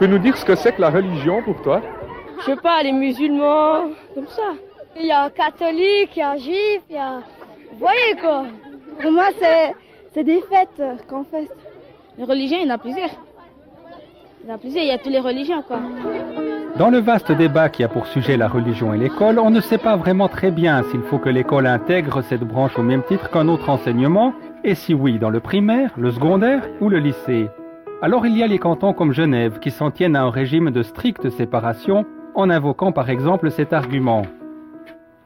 peux nous dire ce que c'est que la religion pour toi? Je sais pas, les musulmans, comme ça. Il y a catholique, il y a juif, il y a... Vous voyez quoi? Pour moi, c'est des fêtes qu'on fait. Les religions, il y en a plusieurs. Il y a toutes les religions, quoi. Dans le vaste débat qui a pour sujet la religion et l'école, on ne sait pas vraiment très bien s'il faut que l'école intègre cette branche au même titre qu'un autre enseignement, et si oui, dans le primaire, le secondaire ou le lycée. Alors il y a les cantons comme Genève qui s'en tiennent à un régime de stricte séparation, en invoquant par exemple cet argument.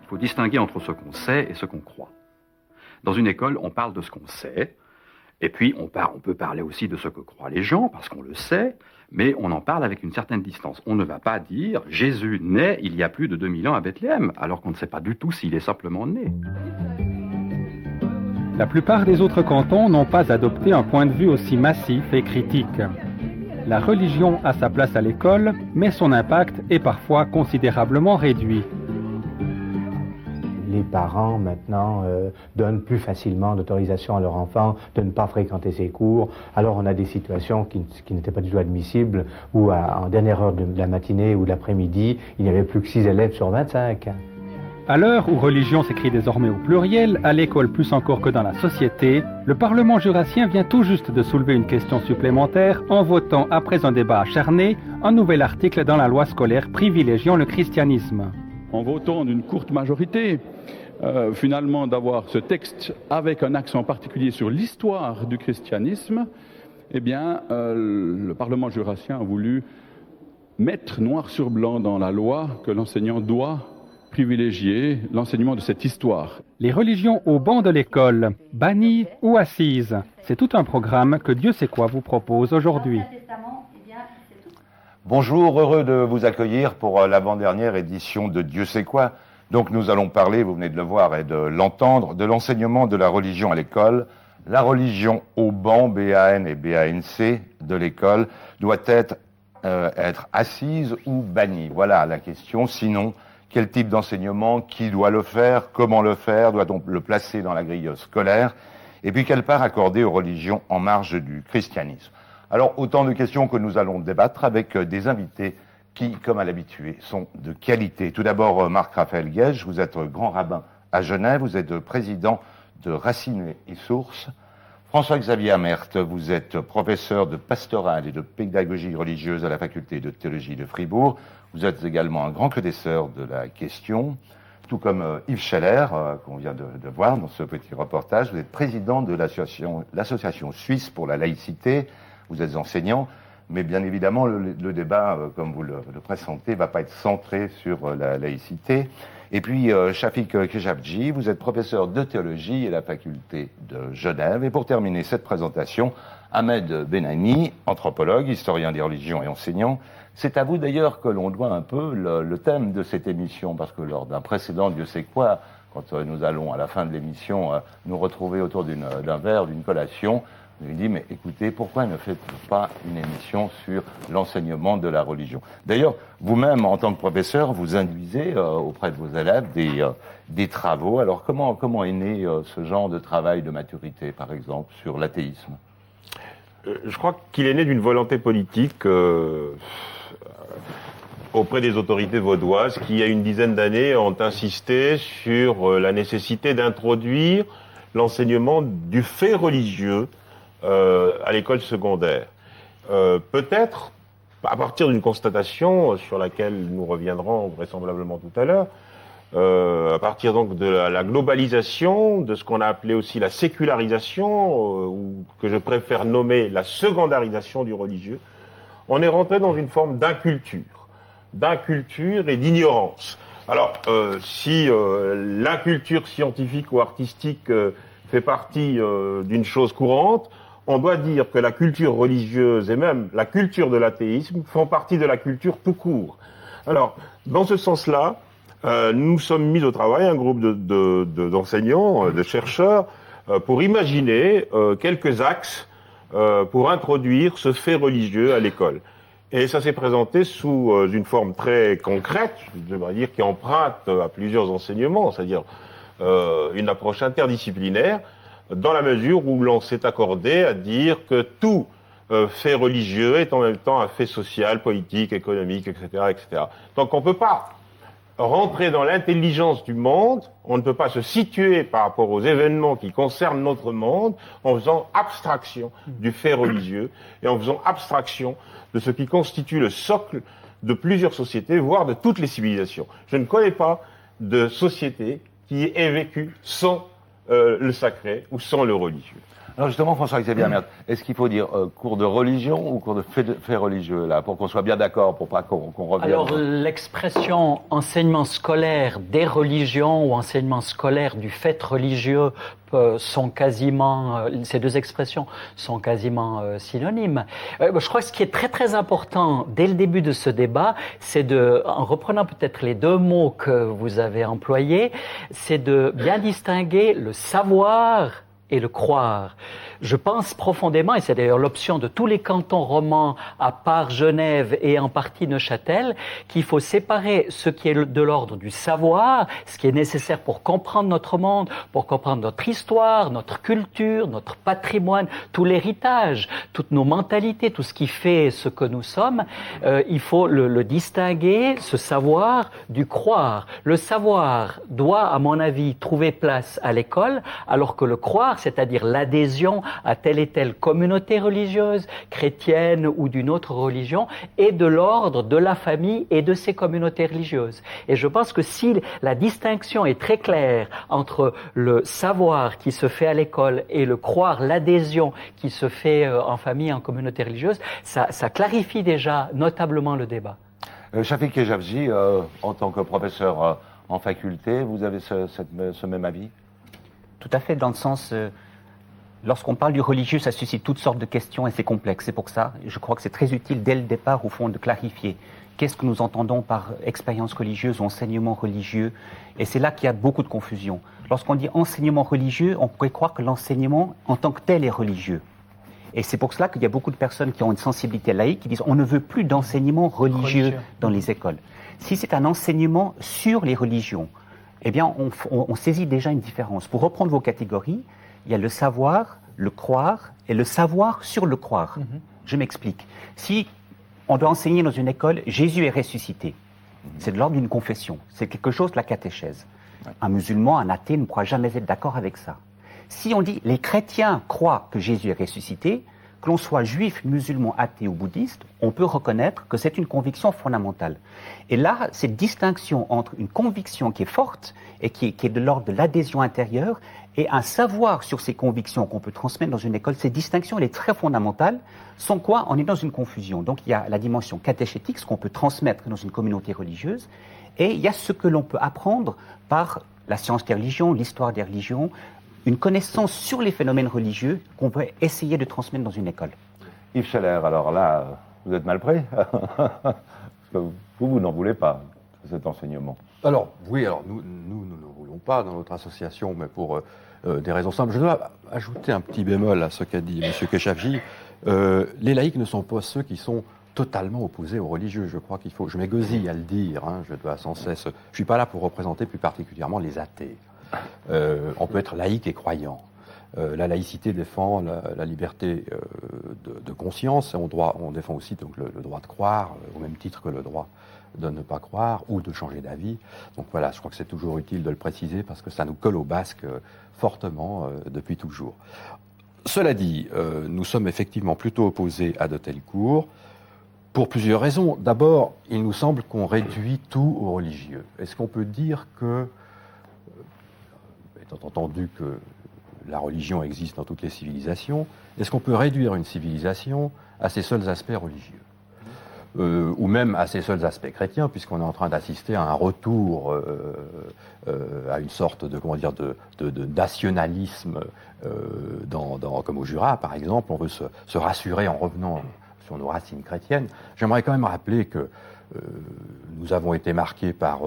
Il faut distinguer entre ce qu'on sait et ce qu'on croit. Dans une école, on parle de ce qu'on sait, et puis on peut parler aussi de ce que croient les gens, parce qu'on le sait, mais on en parle avec une certaine distance. On ne va pas dire « Jésus naît il y a plus de 2000 ans à Bethléem », alors qu'on ne sait pas du tout s'il est simplement né. La plupart des autres cantons n'ont pas adopté un point de vue aussi massif et critique. La religion a sa place à l'école, mais son impact est parfois considérablement réduit. Les parents, maintenant, donnent plus facilement d'autorisation à leur enfant de ne pas fréquenter ses cours. Alors on a des situations qui n'étaient pas du tout admissibles, où en dernière heure de la matinée ou de l'après-midi, il n'y avait plus que 6 élèves sur 25. À l'heure où religion s'écrit désormais au pluriel, à l'école plus encore que dans la société, le Parlement jurassien vient tout juste de soulever une question supplémentaire en votant, après un débat acharné, un nouvel article dans la loi scolaire privilégiant le christianisme. En votant d'une courte majorité, finalement d'avoir ce texte avec un accent particulier sur l'histoire du christianisme, eh bien, le Parlement jurassien a voulu mettre noir sur blanc dans la loi que l'enseignant doit privilégier l'enseignement de cette histoire. Les religions au banc de l'école, bannies ou assises, c'est tout un programme que Dieu sait quoi vous propose aujourd'hui. Bonjour, heureux de vous accueillir pour l'avant-dernière édition de Dieu sait quoi. Donc nous allons parler, vous venez de le voir et de l'entendre, de l'enseignement de la religion à l'école. La religion au banc, B-A-N et B-A-N-C, de l'école, doit être assise ou bannie. Voilà la question. Sinon, quel type d'enseignement, qui doit le faire, comment le faire, doit-on le placer dans la grille scolaire? Et puis quelle part accorder aux religions en marge du christianisme? Alors, autant de questions que nous allons débattre avec des invités qui, comme à l'habitude, sont de qualité. Tout d'abord, Marc-Raphaël Guège, vous êtes grand rabbin à Genève, vous êtes président de Racines et Sources. François-Xavier Amert, vous êtes professeur de pastoral et de pédagogie religieuse à la faculté de théologie de Fribourg. Vous êtes également un grand connaisseur de la question, tout comme Yves Scheller, qu'on vient de voir dans ce petit reportage. Vous êtes président de l'association suisse pour la laïcité. Vous êtes enseignant, mais bien évidemment, le débat, comme vous le pressentez, va pas être centré sur la laïcité. Et puis, Shafik Kejabji, vous êtes professeur de théologie à la faculté de Genève. Et pour terminer cette présentation, Ahmed Benani, anthropologue, historien des religions et enseignant. C'est à vous d'ailleurs que l'on doit un peu le thème de cette émission, parce que lors d'un précédent Dieu sait quoi, quand nous allons à la fin de l'émission nous retrouver autour d'un verre, d'une collation, je lui dis, mais écoutez, pourquoi ne faites-vous pas une émission sur l'enseignement de la religion? D'ailleurs, vous-même, en tant que professeur, vous induisez auprès de vos élèves des travaux. Alors, comment est né ce genre de travail de maturité, par exemple, sur l'athéisme? Je crois qu'il est né d'une volonté politique auprès des autorités vaudoises qui, il y a une dizaine d'années, ont insisté sur la nécessité d'introduire l'enseignement du fait religieux à l'école secondaire. Peut-être, à partir d'une constatation sur laquelle nous reviendrons vraisemblablement tout à l'heure, à partir donc de la globalisation, de ce qu'on a appelé aussi la sécularisation, ou que je préfère nommer la secondarisation du religieux, on est rentré dans une forme d'inculture et d'ignorance. Alors, si l'inculture scientifique ou artistique fait partie d'une chose courante, on doit dire que la culture religieuse et même la culture de l'athéisme font partie de la culture tout court. Alors, dans ce sens-là, nous sommes mis au travail, un groupe d'enseignants, de chercheurs, pour imaginer quelques axes pour introduire ce fait religieux à l'école. Et ça s'est présenté sous une forme très concrète, je devrais dire, qui emprunte à plusieurs enseignements, c'est-à-dire une approche interdisciplinaire, dans la mesure où l'on s'est accordé à dire que tout fait religieux est en même temps un fait social, politique, économique, etc., etc. Donc on ne peut pas rentrer dans l'intelligence du monde, on ne peut pas se situer par rapport aux événements qui concernent notre monde en faisant abstraction du fait religieux et en faisant abstraction de ce qui constitue le socle de plusieurs sociétés, voire de toutes les civilisations. Je ne connais pas de société qui ait vécu sans le sacré ou sans le religieux. Alors justement, François-Xavier Amert, est-ce qu'il faut dire cours de religion ou cours de fait religieux, là, pour qu'on soit bien d'accord, pour pas qu'on revienne? Alors, l'expression enseignement scolaire des religions ou enseignement scolaire du fait religieux sont quasiment, ces deux expressions sont quasiment synonymes. Je crois que ce qui est très très important dès le début de ce débat, c'est de, en reprenant peut-être les deux mots que vous avez employés, c'est de bien distinguer le savoir et le croire. Je pense profondément, et c'est d'ailleurs l'option de tous les cantons romans, à part Genève et en partie Neuchâtel, qu'il faut séparer ce qui est de l'ordre du savoir, ce qui est nécessaire pour comprendre notre monde, pour comprendre notre histoire, notre culture, notre patrimoine, tout l'héritage, toutes nos mentalités, tout ce qui fait ce que nous sommes. Il faut le distinguer, ce savoir, du croire. Le savoir doit, à mon avis, trouver place à l'école, alors que le croire, c'est-à-dire l'adhésion à telle et telle communauté religieuse, chrétienne ou d'une autre religion, est de l'ordre de la famille et de ces communautés religieuses. Et je pense que si la distinction est très claire entre le savoir qui se fait à l'école et le croire, l'adhésion qui se fait en famille, en communauté religieuse, ça clarifie déjà notablement le débat. Chafik Kejavji, en tant que professeur en faculté, vous avez ce même avis? Tout à fait, dans le sens, lorsqu'on parle du religieux, ça suscite toutes sortes de questions et c'est complexe. C'est pour ça, je crois que c'est très utile dès le départ, au fond, de clarifier qu'est-ce que nous entendons par expérience religieuse ou enseignement religieux. Et c'est là qu'il y a beaucoup de confusion. Lorsqu'on dit enseignement religieux, on pourrait croire que l'enseignement en tant que tel est religieux. Et c'est pour cela qu'il y a beaucoup de personnes qui ont une sensibilité laïque qui disent on ne veut plus d'enseignement religieux dans les écoles. Si c'est un enseignement sur les religions, eh bien, on saisit déjà une différence. Pour reprendre vos catégories, il y a le savoir, le croire et le savoir sur le croire. Je m'explique. Si on doit enseigner dans une école, Jésus est ressuscité, c'est de l'ordre d'une confession. C'est quelque chose de la catéchèse. Un musulman, un athée ne pourra jamais être d'accord avec ça. Si on dit les chrétiens croient que Jésus est ressuscité, que l'on soit juif, musulman, athée ou bouddhiste, on peut reconnaître que c'est une conviction fondamentale. Et là, cette distinction entre une conviction qui est forte et qui est de l'ordre de l'adhésion intérieure et un savoir sur ces convictions qu'on peut transmettre dans une école, cette distinction, elle est très fondamentale, sans quoi on est dans une confusion. Donc il y a la dimension catéchétique, ce qu'on peut transmettre dans une communauté religieuse, et il y a ce que l'on peut apprendre par la science des religions, l'histoire des religions, une connaissance sur les phénomènes religieux qu'on peut essayer de transmettre dans une école. Yves Scheller, alors là, vous êtes mal pris parce que vous n'en voulez pas de cet enseignement. Alors, oui, alors nous ne voulons pas dans notre association, mais pour des raisons simples. Je dois ajouter un petit bémol à ce qu'a dit M. Kejavji. Les laïcs ne sont pas ceux qui sont totalement opposés aux religieux. Je crois qu'il faut, je m'égosille à le dire, je dois sans cesse, je ne suis pas là pour représenter plus particulièrement les athées. On peut être laïque et croyant. La laïcité défend la liberté de conscience et on défend aussi donc, le droit de croire, au même titre que le droit de ne pas croire ou de changer d'avis. Donc voilà, je crois que c'est toujours utile de le préciser parce que ça nous colle au basque fortement depuis toujours. Cela dit, nous sommes effectivement plutôt opposés à de tels cours pour plusieurs raisons. D'abord, il nous semble qu'on réduit tout au religieux. Est-ce qu'on peut dire que, étant entendu que la religion existe dans toutes les civilisations, est-ce qu'on peut réduire une civilisation à ses seuls aspects religieux ou même à ses seuls aspects chrétiens, puisqu'on est en train d'assister à un retour à une sorte de, comment dire, de nationalisme comme au Jura, par exemple. On veut se rassurer en revenant sur nos racines chrétiennes. J'aimerais quand même rappeler que nous avons été marqués par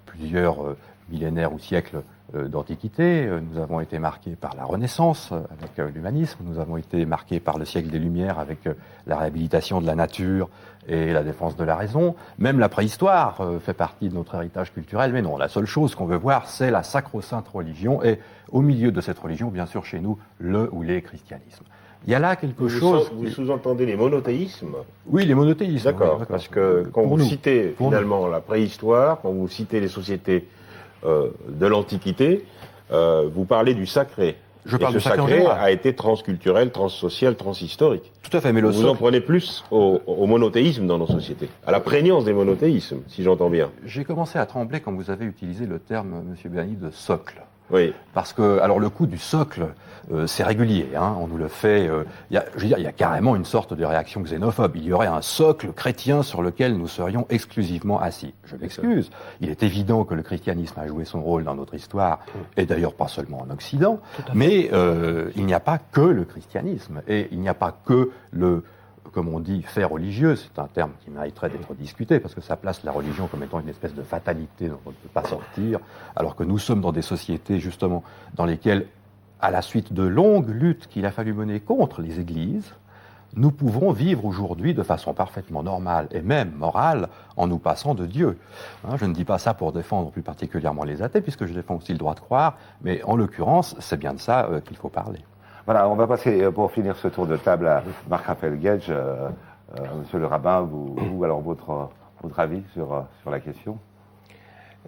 plusieurs millénaires ou siècles d'Antiquité, nous avons été marqués par la Renaissance avec l'humanisme, nous avons été marqués par le siècle des Lumières avec la réhabilitation de la nature et la défense de la raison. Même la préhistoire fait partie de notre héritage culturel, mais non, la seule chose qu'on veut voir, c'est la sacro-sainte religion, et au milieu de cette religion, bien sûr, chez nous, le ou les christianismes. Il y a là quelque chose... Vous sous-entendez les monothéismes? Oui, les monothéismes. D'accord, oui, parce que quand vous citez finalement nous. la préhistoire, quand vous citez les sociétés de l'Antiquité, vous parlez du sacré. Je parle et du ce sacré en sacré général. a été transculturel, transsocial, transhistorique. Tout à fait, mais le vous en prenez plus au monothéisme dans nos sociétés, à la prégnance des monothéismes, si j'entends bien. J'ai commencé à trembler quand vous avez utilisé le terme, M. Béani, de socle. Oui. Parce que, alors le coup du socle, c'est régulier, hein, on nous le fait. Je veux dire, il y a carrément une sorte de réaction xénophobe. Il y aurait un socle chrétien sur lequel nous serions exclusivement assis. Je m'excuse. Il est évident que le christianisme a joué son rôle dans notre histoire, et d'ailleurs pas seulement en Occident, mais il n'y a pas que le christianisme, et il n'y a pas que le, comme on dit, fait religieux. C'est un terme qui mériterait d'être discuté, parce que ça place la religion comme étant une espèce de fatalité dont on ne peut pas sortir, alors que nous sommes dans des sociétés, justement, dans lesquelles, à la suite de longues luttes qu'il a fallu mener contre les églises, nous pouvons vivre aujourd'hui de façon parfaitement normale et même morale en nous passant de Dieu. Hein, je ne dis pas ça pour défendre plus particulièrement les athées, puisque je défends aussi le droit de croire, mais en l'occurrence, c'est bien de ça qu'il faut parler. Voilà, on va passer, pour finir ce tour de table, à Marc-Raphaël Guedj. Monsieur le rabbin, vous alors votre avis sur la question?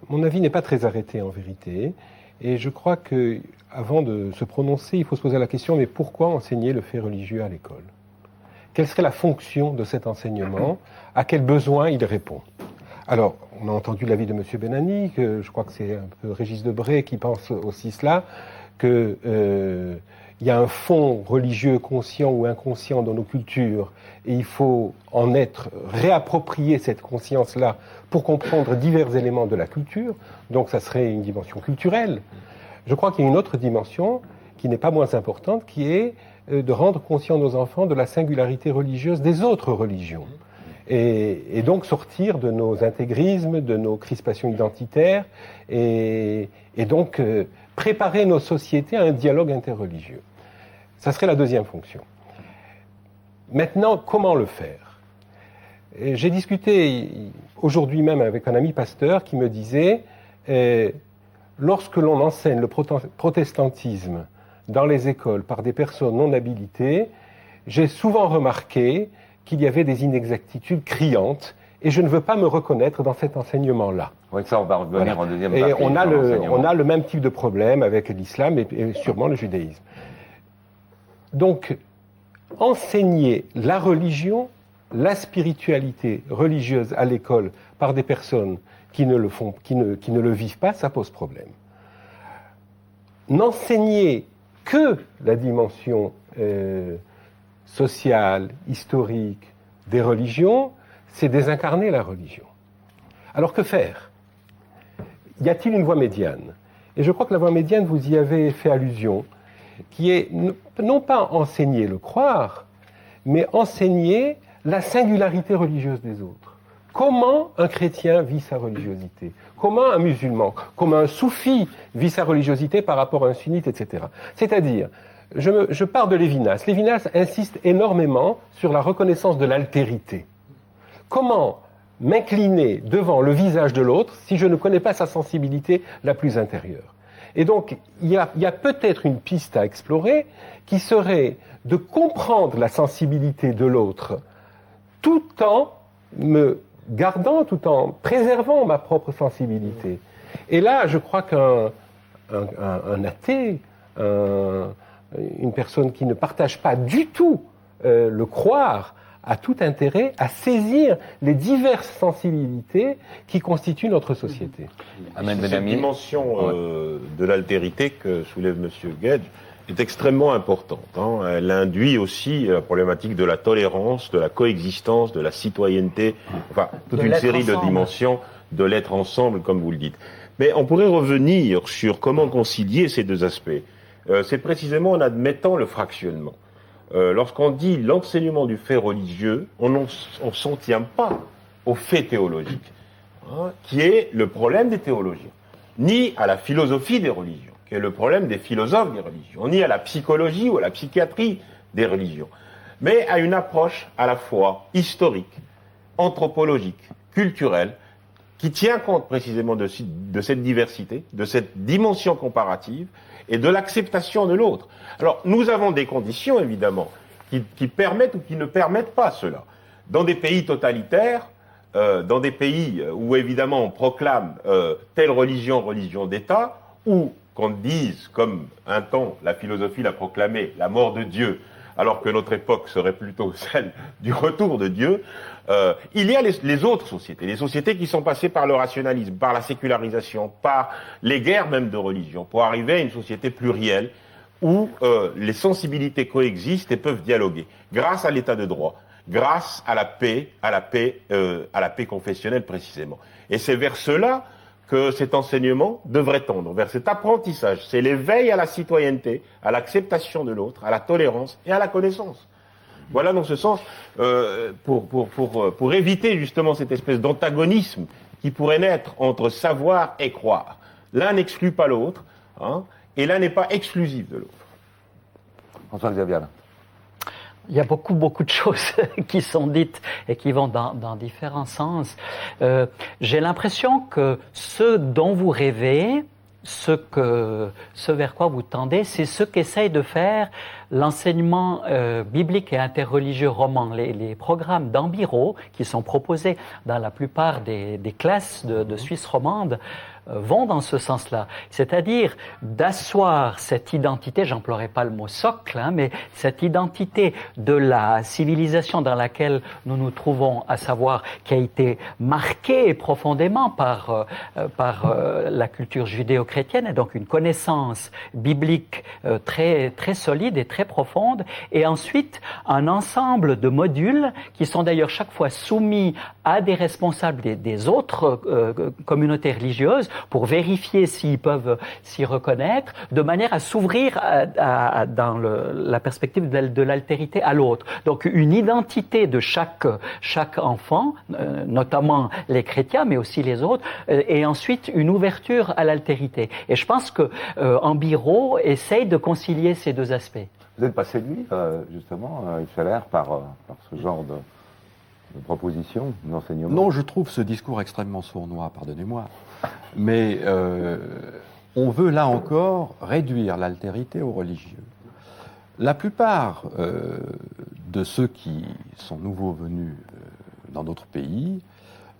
Mon avis n'est pas très arrêté en vérité, et je crois que avant de se prononcer, il faut se poser la question, mais pourquoi enseigner le fait religieux à l'école? Quelle serait la fonction de cet enseignement? À quel besoin il répond? Alors, on a entendu l'avis de M. Benani, que je crois que c'est un peu Régis Debray qui pense aussi cela, que il y a un fond religieux conscient ou inconscient dans nos cultures, et il faut en être réapproprier cette conscience-là pour comprendre divers éléments de la culture. Donc ça serait une dimension culturelle. Je crois qu'il y a une autre dimension qui n'est pas moins importante, qui est de rendre conscients nos enfants de la singularité religieuse des autres religions. Et donc sortir de nos intégrismes, de nos crispations identitaires, et donc préparer nos sociétés à un dialogue interreligieux. Ça serait la deuxième fonction. Maintenant, comment le faire? J'ai discuté aujourd'hui même avec un ami pasteur qui me disait lorsque l'on enseigne le protestantisme dans les écoles par des personnes non habilitées, j'ai souvent remarqué qu'il y avait des inexactitudes criantes, et je ne veux pas me reconnaître dans cet enseignement-là. Oui, ça, on va revenir en deuxième partie. Et on a le même type de problème avec l'islam et sûrement le judaïsme. Donc, enseigner la religion, la spiritualité religieuse à l'école par des personnes qui ne le vivent pas, ça pose problème. N'enseigner que la dimension sociale, historique des religions, c'est désincarner la religion. Alors que faire? Y a-t-il une voie médiane? Et je crois que la voie médiane, vous y avez fait allusion, qui est non pas enseigner le croire, mais enseigner la singularité religieuse des autres. Comment un chrétien vit sa religiosité? Comment un musulman? Comment un soufi vit sa religiosité par rapport à un sunnite, etc. C'est-à-dire, je pars de Lévinas. Lévinas insiste énormément sur la reconnaissance de l'altérité. Comment m'incliner devant le visage de l'autre si je ne connais pas sa sensibilité la plus intérieure? Et donc, il y a peut-être une piste à explorer qui serait de comprendre la sensibilité de l'autre tout en me gardant, tout en préservant ma propre sensibilité. Et là, je crois qu'un athée, une personne qui ne partage pas du tout le croire, a tout intérêt à saisir les diverses sensibilités qui constituent notre société. Cette dimension de l'altérité que soulève M. Guedj est extrêmement importante. Hein. Elle induit aussi la problématique de la tolérance, de la coexistence, de la citoyenneté, enfin toute une série de dimensions de l'être ensemble, comme vous le dites. Mais on pourrait revenir sur comment concilier ces deux aspects. C'est précisément en admettant le fractionnement. Lorsqu'on dit l'enseignement du fait religieux, on ne s'en tient pas au fait théologique, hein, qui est le problème des théologiens, ni à la philosophie des religions, qui est le problème des philosophes des religions, ni à la psychologie ou à la psychiatrie des religions, mais à une approche à la fois historique, anthropologique, culturelle, qui tient compte précisément de cette diversité, de cette dimension comparative et de l'acceptation de l'autre. Alors, nous avons des conditions, évidemment. qui permettent ou qui ne permettent pas cela. Dans des pays totalitaires, dans des pays où évidemment on proclame telle religion d'État, ou qu'on dise, comme un temps la philosophie l'a proclamé, la mort de Dieu, alors que notre époque serait plutôt celle du retour de Dieu, il y a les autres sociétés, les sociétés qui sont passées par le rationalisme, par la sécularisation, par les guerres même de religion, pour arriver à une société plurielle où les sensibilités coexistent et peuvent dialoguer, grâce à l'état de droit, grâce à la paix confessionnelle précisément. Et c'est vers cela que cet enseignement devrait tendre, vers cet apprentissage. C'est l'éveil à la citoyenneté, à l'acceptation de l'autre, à la tolérance et à la connaissance. Voilà dans ce sens, pour éviter justement cette espèce d'antagonisme qui pourrait naître entre savoir et croire. L'un n'exclut pas l'autre, hein, et l'un n'est pas exclusif de l'autre. François-Xavier. Il y a beaucoup de choses qui sont dites et qui vont dans différents sens. J'ai l'impression que ce dont vous rêvez, ce vers quoi vous tendez, c'est ce qu'essaye de faire l'enseignement biblique et interreligieux roman. Les programmes d'Ambiro qui sont proposés dans la plupart des classes de Suisse romande vont dans ce sens-là. C'est-à-dire d'asseoir cette identité, j'emploierai pas le mot socle, hein, mais cette identité de la civilisation dans laquelle nous nous trouvons, à savoir qui a été marquée profondément par la culture judéo-chrétienne, et donc une connaissance biblique très solide et très profonde, et ensuite un ensemble de modules qui sont d'ailleurs chaque fois soumis à des responsables des autres communautés religieuses pour vérifier s'ils peuvent s'y reconnaître, de manière à s'ouvrir dans la perspective de l'altérité à l'autre. Donc une identité de chaque enfant, notamment les chrétiens, mais aussi les autres, et ensuite une ouverture à l'altérité. Et je pense que Ambiro essaye de concilier ces deux aspects. Vous êtes pas séduit, justement, Yves Scheller, par ce genre de proposition, d'enseignement? Non, je trouve ce discours extrêmement sournois, pardonnez-moi. Mais on veut là encore réduire l'altérité aux religieux. La plupart de ceux qui sont nouveaux venus dans d'autres pays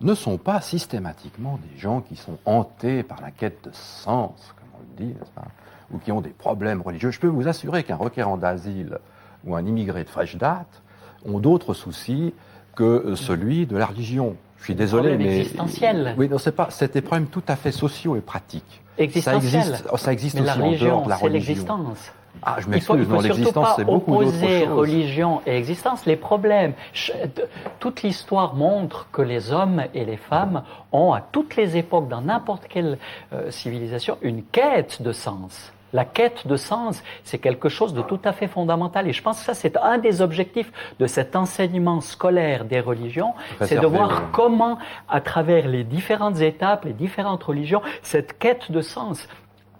ne sont pas systématiquement des gens qui sont hantés par la quête de sens, comme on le dit, n'est-ce pas, ou qui ont des problèmes religieux. Je peux vous assurer qu'un requérant d'asile ou un immigré de fraîche date ont d'autres soucis que celui de la religion. Je suis désolé, mais existentiel. Oui, non, c'est des problèmes tout à fait sociaux et pratiques. Existentiel. Ça existe mais aussi la religion, en dehors de la religion. C'est l'existence. Ah, je m'excuse, non, l'existence, c'est beaucoup d'autres choses. Il faut surtout pas opposer religion et existence. Les problèmes, toute l'histoire montre que les hommes et les femmes ont, à toutes les époques, dans n'importe quelle civilisation, une quête de sens. La quête de sens, c'est quelque chose de tout à fait fondamental. Et je pense que ça, c'est un des objectifs de cet enseignement scolaire des religions, c'est de voir comment, à travers les différentes étapes, les différentes religions, cette quête de sens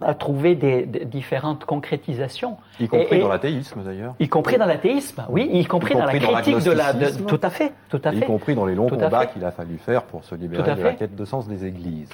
a trouvé des différentes concrétisations. Y compris dans l'athéisme, d'ailleurs. Y compris dans l'athéisme, oui, y compris dans la critique de la... Tout à fait. Y compris dans les longs combats qu'il a fallu faire pour se libérer de la quête de sens des églises.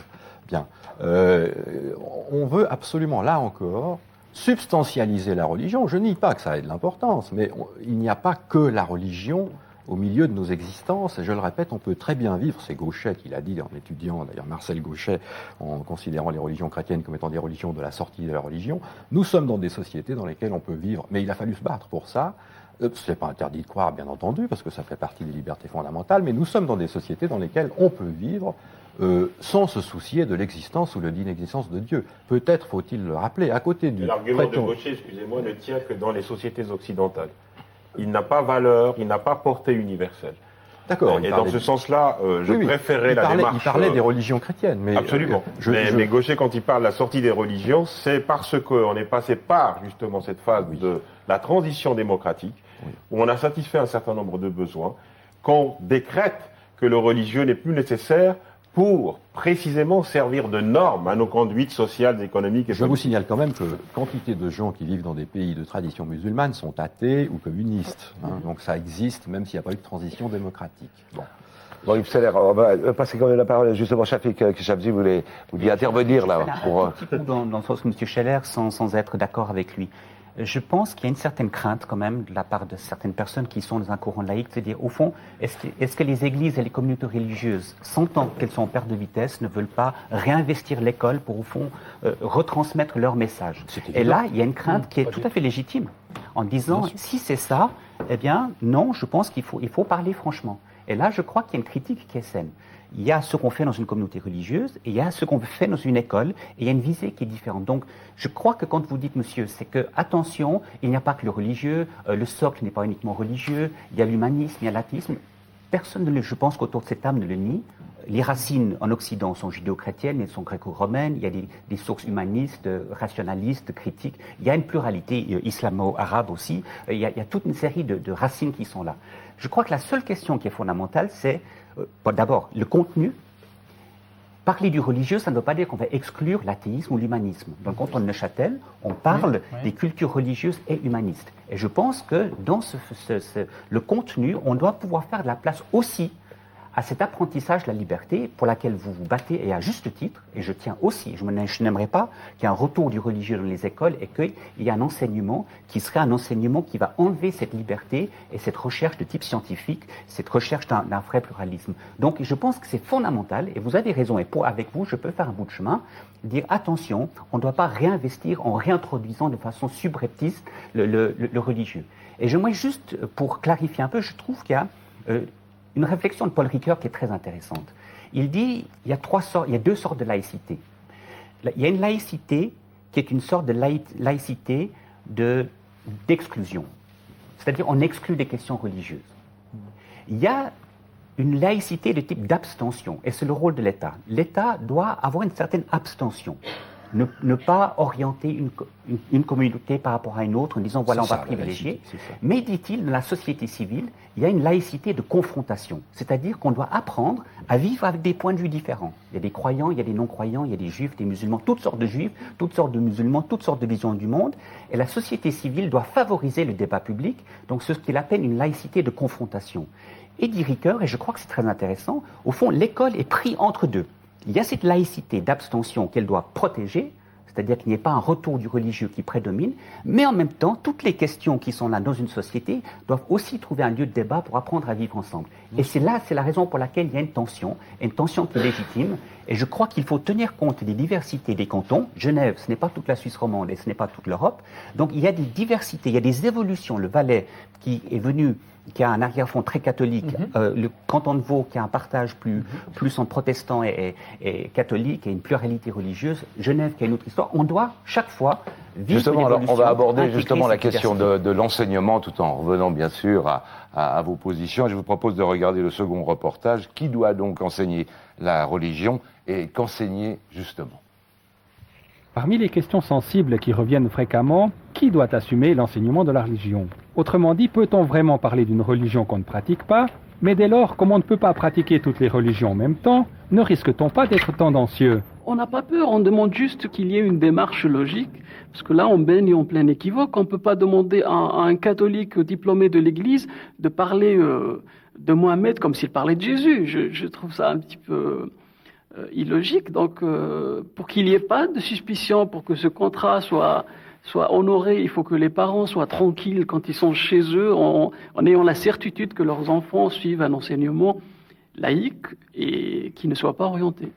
Bien. On veut absolument, là encore, substantialiser la religion. Je ne nie pas que ça ait de l'importance, mais il n'y a pas que la religion au milieu de nos existences. Et je le répète, on peut très bien vivre, c'est Gauchet qui l'a dit en étudiant, d'ailleurs Marcel Gauchet, en considérant les religions chrétiennes comme étant des religions de la sortie de la religion. Nous sommes dans des sociétés dans lesquelles on peut vivre, mais il a fallu se battre pour ça. Ce n'est pas interdit de croire, bien entendu, parce que ça fait partie des libertés fondamentales, mais nous sommes dans des sociétés dans lesquelles on peut vivre sans se soucier de l'existence ou de l'inexistence de Dieu. Peut-être faut-il le rappeler, à côté du... L'argument de Gauchet, excusez-moi, ne tient que dans les sociétés occidentales. Il n'a pas valeur, il n'a pas portée universelle. D'accord. Et dans ce sens-là, je préférerais la démarche... Il parlait des religions chrétiennes. Mais absolument. Mais Gauchet, quand il parle de la sortie des religions, c'est parce qu'on est passé par, justement, cette phase de la transition démocratique, où on a satisfait un certain nombre de besoins, qu'on décrète que le religieux n'est plus nécessaire pour précisément servir de norme à nos conduites sociales, économiques et Je vous signale quand même que quantité de gens qui vivent dans des pays de tradition musulmane sont athées ou communistes. Hein, donc ça existe, même s'il n'y a pas eu de transition démocratique. Bon, Yves Scheller, on va passer quand même la parole justement Chafik Keshavzi, vous voulez intervenir là. Un petit peu dans le sens que M. Scheller, sans être d'accord avec lui. Je pense qu'il y a une certaine crainte quand même de la part de certaines personnes qui sont dans un courant laïque, de dire au fond, est-ce que les églises et les communautés religieuses, sentant qu'elles sont en perte de vitesse, ne veulent pas réinvestir l'école pour au fond retransmettre leur message? Et là, il y a une crainte qui est tout à fait légitime, en disant si c'est ça, eh bien non, je pense qu'il faut parler franchement. Et là, je crois qu'il y a une critique qui est saine. Il y a ce qu'on fait dans une communauté religieuse, et il y a ce qu'on fait dans une école, et il y a une visée qui est différente. Donc, je crois que quand vous dites, monsieur, c'est que, attention, il n'y a pas que le religieux, le socle n'est pas uniquement religieux, il y a l'humanisme, il y a l'athéisme. Personne, je pense qu'autour de cette table ne le nie. Les racines en Occident sont judéo-chrétiennes, elles sont gréco-romaines, il y a des sources humanistes, rationalistes, critiques, il y a une pluralité islamo-arabe aussi, il y a toute une série de racines qui sont là. Je crois que la seule question qui est fondamentale, c'est d'abord le contenu. Parler du religieux, ça ne veut pas dire qu'on va exclure l'athéisme ou l'humanisme. Dans le canton de Neuchâtel, on parle des cultures religieuses et humanistes. Et je pense que dans le contenu, on doit pouvoir faire de la place aussi à cet apprentissage de la liberté pour laquelle vous vous battez, et à juste titre, et je tiens aussi, je n'aimerais pas qu'il y ait un retour du religieux dans les écoles et qu'il y ait un enseignement qui serait un enseignement qui va enlever cette liberté et cette recherche de type scientifique, cette recherche d'un vrai pluralisme. Donc je pense que c'est fondamental, et vous avez raison, et avec vous, je peux faire un bout de chemin, dire attention, on ne doit pas réinvestir en réintroduisant de façon subreptice le religieux. Et j'aimerais juste, pour clarifier un peu, je trouve qu'il y a une réflexion de Paul Ricoeur qui est très intéressante. Il dit il y a deux sortes de laïcité. Il y a une laïcité qui est une sorte de laïcité d'exclusion. C'est-à-dire on exclut des questions religieuses. Il y a une laïcité de type d'abstention, et c'est le rôle de l'État. L'État doit avoir une certaine abstention. Ne pas orienter une communauté par rapport à une autre en disant voilà, on va privilégier. Mais, dit-il, dans la société civile, il y a une laïcité de confrontation. C'est-à-dire qu'on doit apprendre à vivre avec des points de vue différents. Il y a des croyants, il y a des non-croyants, il y a des juifs, des musulmans, toutes sortes de juifs, toutes sortes de musulmans, toutes sortes de visions du monde. Et la société civile doit favoriser le débat public, donc ce qu'il appelle une laïcité de confrontation. Et dit Ricoeur, et je crois que c'est très intéressant, au fond, l'école est prise entre deux. Il y a cette laïcité d'abstention qu'elle doit protéger, c'est-à-dire qu'il n'y ait pas un retour du religieux qui prédomine, mais en même temps, toutes les questions qui sont là dans une société doivent aussi trouver un lieu de débat pour apprendre à vivre ensemble. Et c'est la raison pour laquelle il y a une tension qui est légitime, et je crois qu'il faut tenir compte des diversités des cantons. Genève, ce n'est pas toute la Suisse romande et ce n'est pas toute l'Europe, donc il y a des diversités, il y a des évolutions. Le Valais, qui a un arrière-fond très catholique, le canton de Vaud qui a un partage plus en protestant et catholique et une pluralité religieuse, Genève qui a une autre histoire. On doit chaque fois vivre justement, alors on va aborder intégrer justement la cette question diversité. de l'enseignement tout en revenant bien sûr à vos positions. Je vous propose de regarder le second reportage. Qui doit donc enseigner la religion et qu'enseigner justement? Parmi les questions sensibles qui reviennent fréquemment, qui doit assumer l'enseignement de la religion? Autrement dit, peut-on vraiment parler d'une religion qu'on ne pratique pas? Mais dès lors, comme on ne peut pas pratiquer toutes les religions en même temps, ne risque-t-on pas d'être tendancieux? On n'a pas peur, on demande juste qu'il y ait une démarche logique, parce que là on baigne en plein équivoque. On ne peut pas demander à un catholique diplômé de l'Église de parler de Mohamed comme s'il parlait de Jésus. Je trouve ça un petit peu illogique. Donc pour qu'il n'y ait pas de suspicion, pour que ce contrat soit honoré, il faut que les parents soient tranquilles quand ils sont chez eux, en ayant la certitude que leurs enfants suivent un enseignement laïque et qui ne soit pas orienté.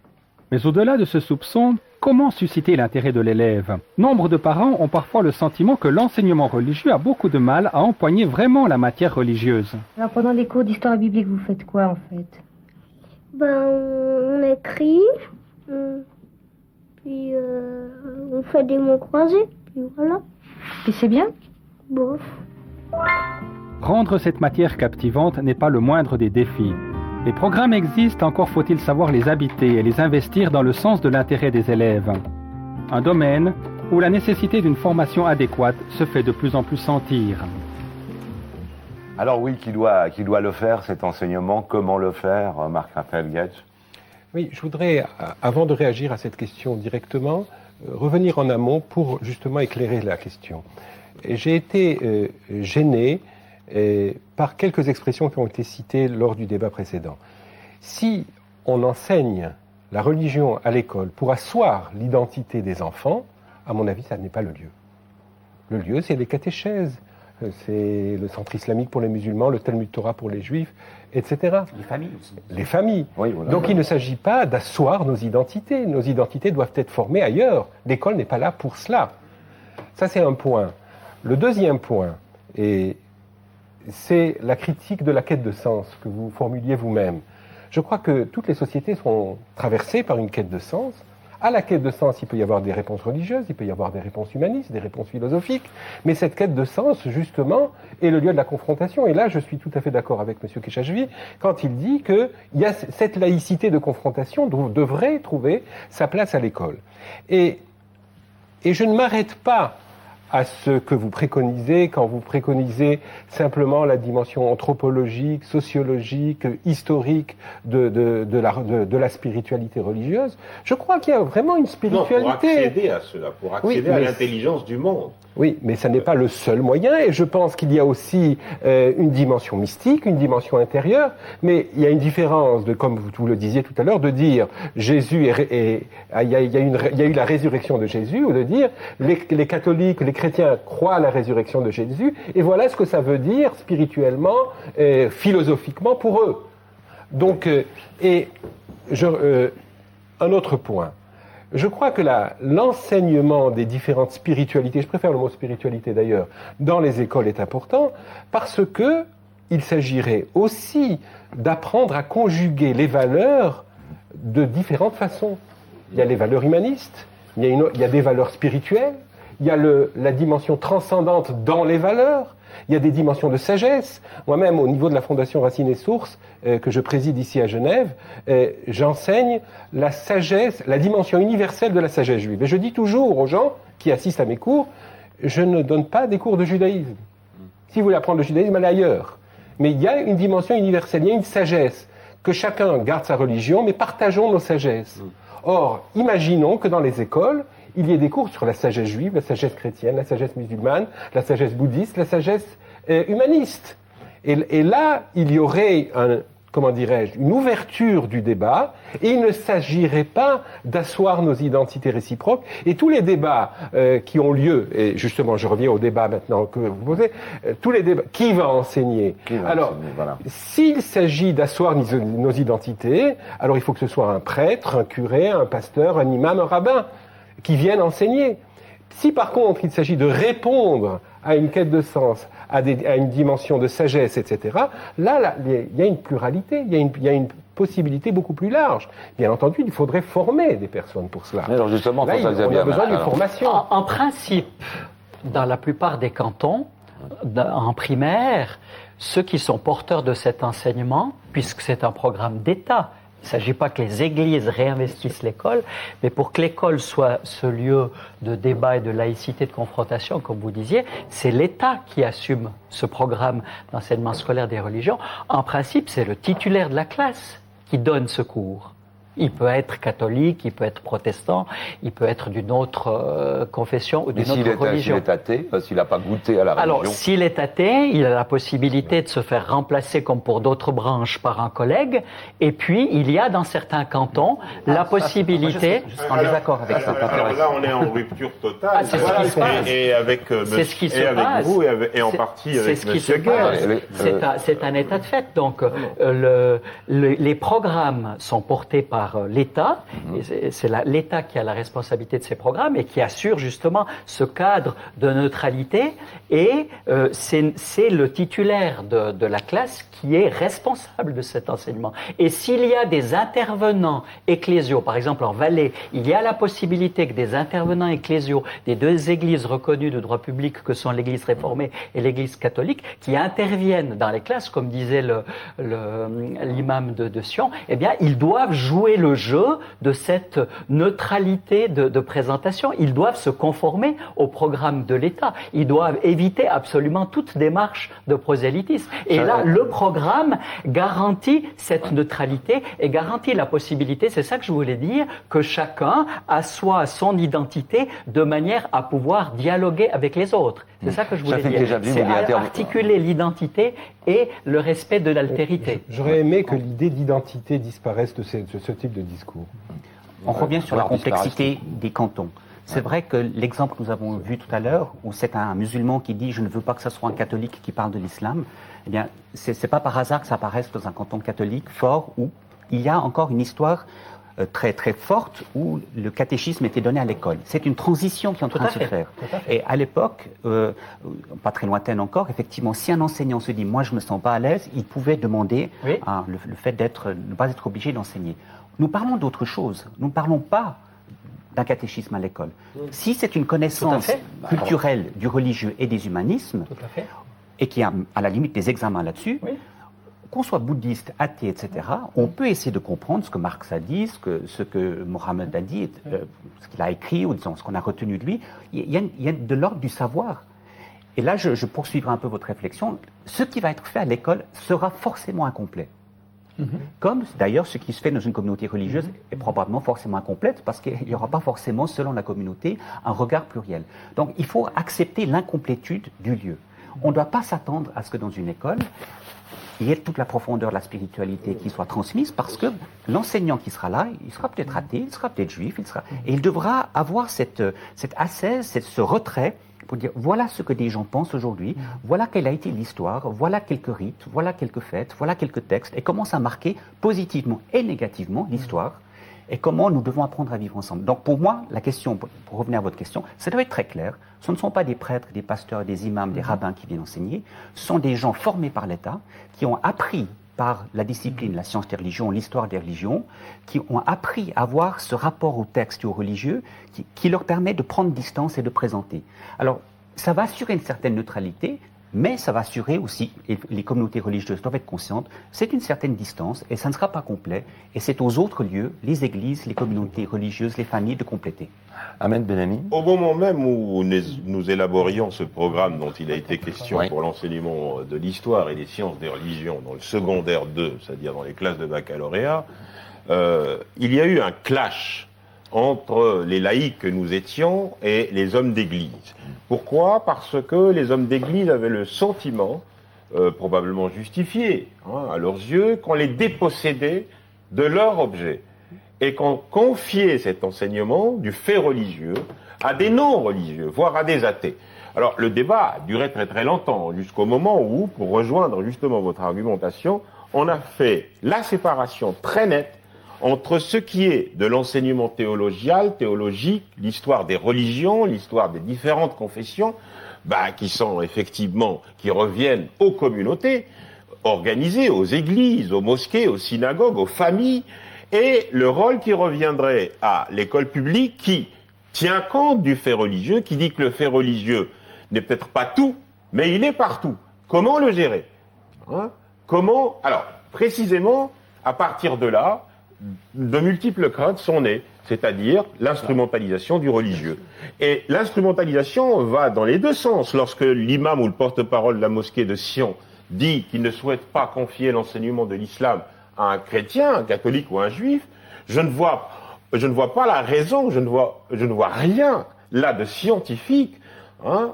Mais au-delà de ce soupçon, comment susciter l'intérêt de l'élève? Nombre de parents ont parfois le sentiment que l'enseignement religieux a beaucoup de mal à empoigner vraiment la matière religieuse. Alors pendant les cours d'histoire biblique, vous faites quoi en fait? On écrit, puis on fait des mots croisés, puis voilà. Et c'est bien? Bof. Rendre cette matière captivante n'est pas le moindre des défis. Les programmes existent, encore faut-il savoir les habiter et les investir dans le sens de l'intérêt des élèves. Un domaine où la nécessité d'une formation adéquate se fait de plus en plus sentir. Alors oui, qui doit le faire, cet enseignement? Comment le faire, Marc-Raphaël Guetsch? Oui, je voudrais, avant de réagir à cette question directement, revenir en amont pour justement éclairer la question. J'ai été gêné par quelques expressions qui ont été citées lors du débat précédent. Si on enseigne la religion à l'école pour asseoir l'identité des enfants, à mon avis, ça n'est pas le lieu. Le lieu, c'est les catéchèses. C'est le centre islamique pour les musulmans, le Talmud Torah pour les juifs, etc. Les familles aussi. Les familles. Oui, voilà. Donc il ne s'agit pas d'asseoir nos identités. Nos identités doivent être formées ailleurs. L'école n'est pas là pour cela. Ça, c'est un point. Le deuxième point, et c'est la critique de la quête de sens que vous formuliez vous-même. Je crois que toutes les sociétés sont traversées par une quête de sens. À la quête de sens, il peut y avoir des réponses religieuses, il peut y avoir des réponses humanistes, des réponses philosophiques, mais cette quête de sens, justement, est le lieu de la confrontation. Et là, je suis tout à fait d'accord avec M. Keshachvi quand il dit qu'il y a cette laïcité de confrontation devrait trouver sa place à l'école. Et je ne m'arrête pas à ce que vous préconisez quand vous préconisez simplement la dimension anthropologique, sociologique, historique de la spiritualité religieuse. Je crois qu'il y a vraiment une spiritualité... Non, pour accéder à cela, pour accéder à l'intelligence du monde. Oui, mais ça n'est pas le seul moyen, et je pense qu'il y a aussi une dimension mystique, une dimension intérieure, mais il y a une différence, comme vous le disiez tout à l'heure, de dire Jésus il y a eu la résurrection de Jésus, ou de dire les catholiques, les chrétiens croient à la résurrection de Jésus, et voilà ce que ça veut dire spirituellement, philosophiquement pour eux. Donc, un autre point. Je crois que l'enseignement des différentes spiritualités, je préfère le mot spiritualité d'ailleurs, dans les écoles est important parce que il s'agirait aussi d'apprendre à conjuguer les valeurs de différentes façons. Il y a les valeurs humanistes, il y a des valeurs spirituelles, il y a la dimension transcendante dans les valeurs, il y a des dimensions de sagesse. Moi-même, au niveau de la Fondation Racines et Sources, que je préside ici à Genève, j'enseigne la sagesse, la dimension universelle de la sagesse juive. Et je dis toujours aux gens qui assistent à mes cours, je ne donne pas des cours de judaïsme. Si vous voulez apprendre le judaïsme, allez ailleurs. Mais il y a une dimension universelle, il y a une sagesse, que chacun garde sa religion, mais partageons nos sagesses. Or, imaginons que dans les écoles, il y ait des cours sur la sagesse juive, la sagesse chrétienne, la sagesse musulmane, la sagesse bouddhiste, la sagesse humaniste. Et là, il y aurait une ouverture du débat, et il ne s'agirait pas d'asseoir nos identités réciproques. Et tous les débats qui ont lieu, et justement, je reviens au débat maintenant que vous posez, tous les débats, qui va enseigner? S'il s'agit d'asseoir nos identités, alors il faut que ce soit un prêtre, un curé, un pasteur, un imam, un rabbin, qui viennent enseigner. Si par contre il s'agit de répondre à une quête de sens, à une dimension de sagesse, etc., là, il y a une pluralité, il y a une possibilité beaucoup plus large. Bien entendu, il faudrait former des personnes pour cela. Alors justement, là, on a besoin d'une formation. En principe, dans la plupart des cantons, en primaire, ceux qui sont porteurs de cet enseignement, puisque c'est un programme d'État, il ne s'agit pas que les églises réinvestissent l'école, mais pour que l'école soit ce lieu de débat et de laïcité, de confrontation, comme vous disiez, c'est l'État qui assume ce programme d'enseignement scolaire des religions. En principe, c'est le titulaire de la classe qui donne ce cours. Il peut être catholique, il peut être protestant, il peut être d'une autre confession ou d'une autre religion. S'il est athée, s'il n'a pas goûté à la religion. Alors, s'il est athée, il a la possibilité de se faire remplacer, comme pour d'autres branches, par un collègue. Et puis, il y a dans certains cantons la possibilité... Je suis en désaccord avec ça. Alors là, on est en rupture totale. C'est ce qui se passe. Et avec, c'est ce qui se avec passe. vous et en partie avec M. Guerre. C'est un état de fait. Donc, les programmes sont portés par l'État, et c'est l'État qui a la responsabilité de ces programmes et qui assure justement ce cadre de neutralité, et c'est le titulaire de la classe qui est responsable de cet enseignement. Et s'il y a des intervenants ecclésiaux, par exemple en Valais, il y a la possibilité que des intervenants ecclésiaux des deux églises reconnues de droit public que sont l'Église réformée et l'Église catholique, qui interviennent dans les classes, comme disait l'imam de Sion, eh bien, ils doivent jouer le jeu de cette neutralité de présentation. Ils doivent se conformer au programme de l'État. Ils doivent éviter absolument toute démarche de prosélytisme. Et là, le programme garantit cette neutralité et garantit la possibilité, c'est ça que je voulais dire, que chacun assoit son identité de manière à pouvoir dialoguer avec les autres. C'est ça que je voulais dire. C'est articuler l'identité et le respect de l'altérité. J'aurais aimé que l'idée d'identité disparaisse de ce type de discours. On revient sur la complexité des cantons. C'est vrai que l'exemple que nous avons vu tout à l'heure, où c'est un musulman qui dit « je ne veux pas que ce soit un catholique qui parle de l'islam », eh bien, c'est pas par hasard que ça apparaisse dans un canton catholique fort où il y a encore une histoire très très forte où le catéchisme était donné à l'école. C'est une transition qui est en train de se faire. Et à l'époque, pas très lointaine encore, effectivement, si un enseignant se dit « moi je me sens pas à l'aise », il pouvait demander le fait ne pas être obligé d'enseigner. Nous parlons d'autre chose. Nous ne parlons pas d'un catéchisme à l'école. Si c'est une connaissance culturelle du religieux et des humanismes, et qu'il y a à la limite des examens là-dessus, qu'on soit bouddhiste, athée, etc., on peut essayer de comprendre ce que Marx a dit, ce que Mohammed a dit, ce qu'il a écrit, ou disons, ce qu'on a retenu de lui. Il y a de l'ordre du savoir. Et là, je poursuivrai un peu votre réflexion. Ce qui va être fait à l'école sera forcément incomplet. Comme d'ailleurs ce qui se fait dans une communauté religieuse est probablement forcément incomplète parce qu'il n'y aura pas forcément, selon la communauté, un regard pluriel. Donc il faut accepter l'incomplétude du lieu. On ne doit pas s'attendre à ce que dans une école, il y ait toute la profondeur de la spiritualité qui soit transmise parce que l'enseignant qui sera là, il sera peut-être athée, il sera peut-être juif, et il devra avoir cette ascèse, ce retrait pour dire voilà ce que des gens pensent aujourd'hui, voilà quelle a été l'histoire, voilà quelques rites, voilà quelques fêtes, voilà quelques textes, et comment ça a marqué positivement et négativement l'histoire, et comment nous devons apprendre à vivre ensemble. Donc pour moi, la question, pour revenir à votre question, ça doit être très clair. Ce ne sont pas des prêtres, des pasteurs, des imams, des rabbins qui viennent enseigner, ce sont des gens formés par l'État, qui ont appris par la discipline, la science des religions, l'histoire des religions, qui ont appris à avoir ce rapport au texte et aux religieux qui leur permet de prendre distance et de présenter. Alors, ça va assurer une certaine neutralité, mais ça va assurer aussi, et les communautés religieuses doivent être conscientes, c'est une certaine distance et ça ne sera pas complet. Et c'est aux autres lieux, les églises, les communautés religieuses, les familles, de compléter. Ahmed Benani. Au moment même où nous élaborions ce programme dont il a été question pour l'enseignement de l'histoire et des sciences des religions dans le secondaire 2, c'est-à-dire dans les classes de baccalauréat, il y a eu un clash entre les laïcs que nous étions et les hommes d'église. Pourquoi ? Parce que les hommes d'église avaient le sentiment, probablement justifié à leurs yeux, qu'on les dépossédait de leur objet et qu'on confiait cet enseignement du fait religieux à des non-religieux, voire à des athées. Alors le débat a duré très très longtemps, jusqu'au moment où, pour rejoindre justement votre argumentation, on a fait la séparation très nette entre ce qui est de l'enseignement théologique, l'histoire des religions, l'histoire des différentes confessions, qui reviennent aux communautés organisées, aux églises, aux mosquées, aux synagogues, aux familles, et le rôle qui reviendrait à l'école publique qui tient compte du fait religieux, qui dit que le fait religieux n'est peut-être pas tout, mais il est partout. Comment le gérer ? Alors, précisément, à partir de là, de multiples craintes sont nées, c'est-à-dire l'instrumentalisation du religieux. Et l'instrumentalisation va dans les deux sens. Lorsque l'imam ou le porte-parole de la mosquée de Sion dit qu'il ne souhaite pas confier l'enseignement de l'islam à un chrétien, un catholique ou un juif, je ne vois pas la raison, je ne vois rien là de scientifique,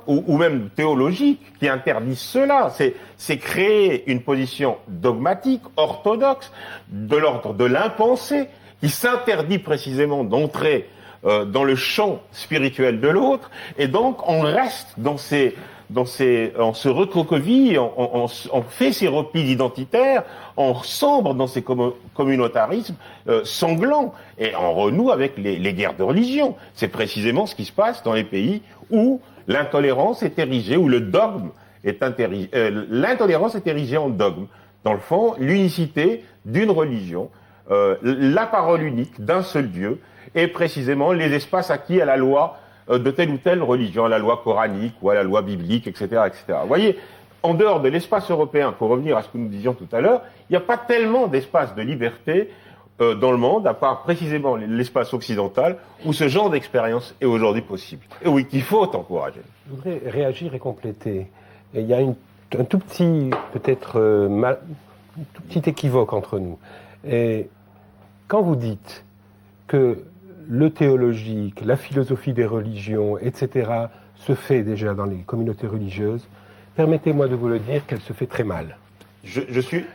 ou même théologique qui interdit cela. C'est créer une position dogmatique, orthodoxe, de l'ordre de l'impensé, qui s'interdit précisément d'entrer dans le champ spirituel de l'autre, et donc on reste on se recroqueville, on fait ses replis identitaires, on sombre dans ces communautarismes sanglants, et on renoue avec les guerres de religion. C'est précisément ce qui se passe dans les pays où l'intolérance est érigée, où le dogme est l'intolérance est érigée en dogme. Dans le fond, l'unicité d'une religion, la parole unique d'un seul Dieu, et précisément les espaces acquis à la loi de telle ou telle religion, à la loi coranique ou à la loi biblique, etc., etc. Vous voyez, en dehors de l'espace européen, pour revenir à ce que nous disions tout à l'heure, il n'y a pas tellement d'espace de liberté dans le monde, à part précisément l'espace occidental, où ce genre d'expérience est aujourd'hui possible. Et oui, qu'il faut encourager. Je voudrais réagir et compléter. Et il y a un tout petit, peut-être, un tout petit équivoque entre nous. Et quand vous dites que le théologique, la philosophie des religions, etc., se fait déjà dans les communautés religieuses, permettez-moi de vous le dire qu'elle se fait très mal. Je suis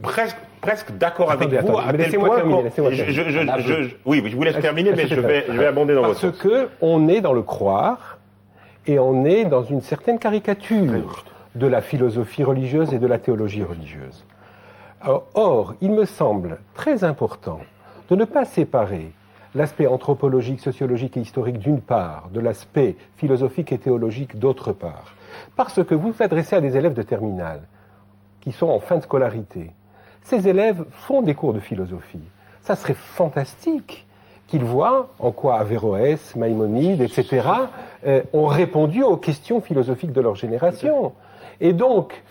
presque d'accord avec Attendez, vous, attendez, à mais tel laissez-moi point terminer, qu'on- laissez-moi terminer. oui, je vous laisse terminer, mais je vais abonder dans votre sens. Parce que on est dans le croire et on est dans une certaine caricature de la philosophie religieuse et de la théologie religieuse. Alors, or, il me semble très important de ne pas séparer l'aspect anthropologique, sociologique et historique d'une part, de l'aspect philosophique et théologique d'autre part. Parce que vous vous adressez à des élèves de terminale qui sont en fin de scolarité. Ces élèves font des cours de philosophie. Ça serait fantastique qu'ils voient en quoi Averroès, Maïmonide, etc. Ont répondu aux questions philosophiques de leur génération. Et donc,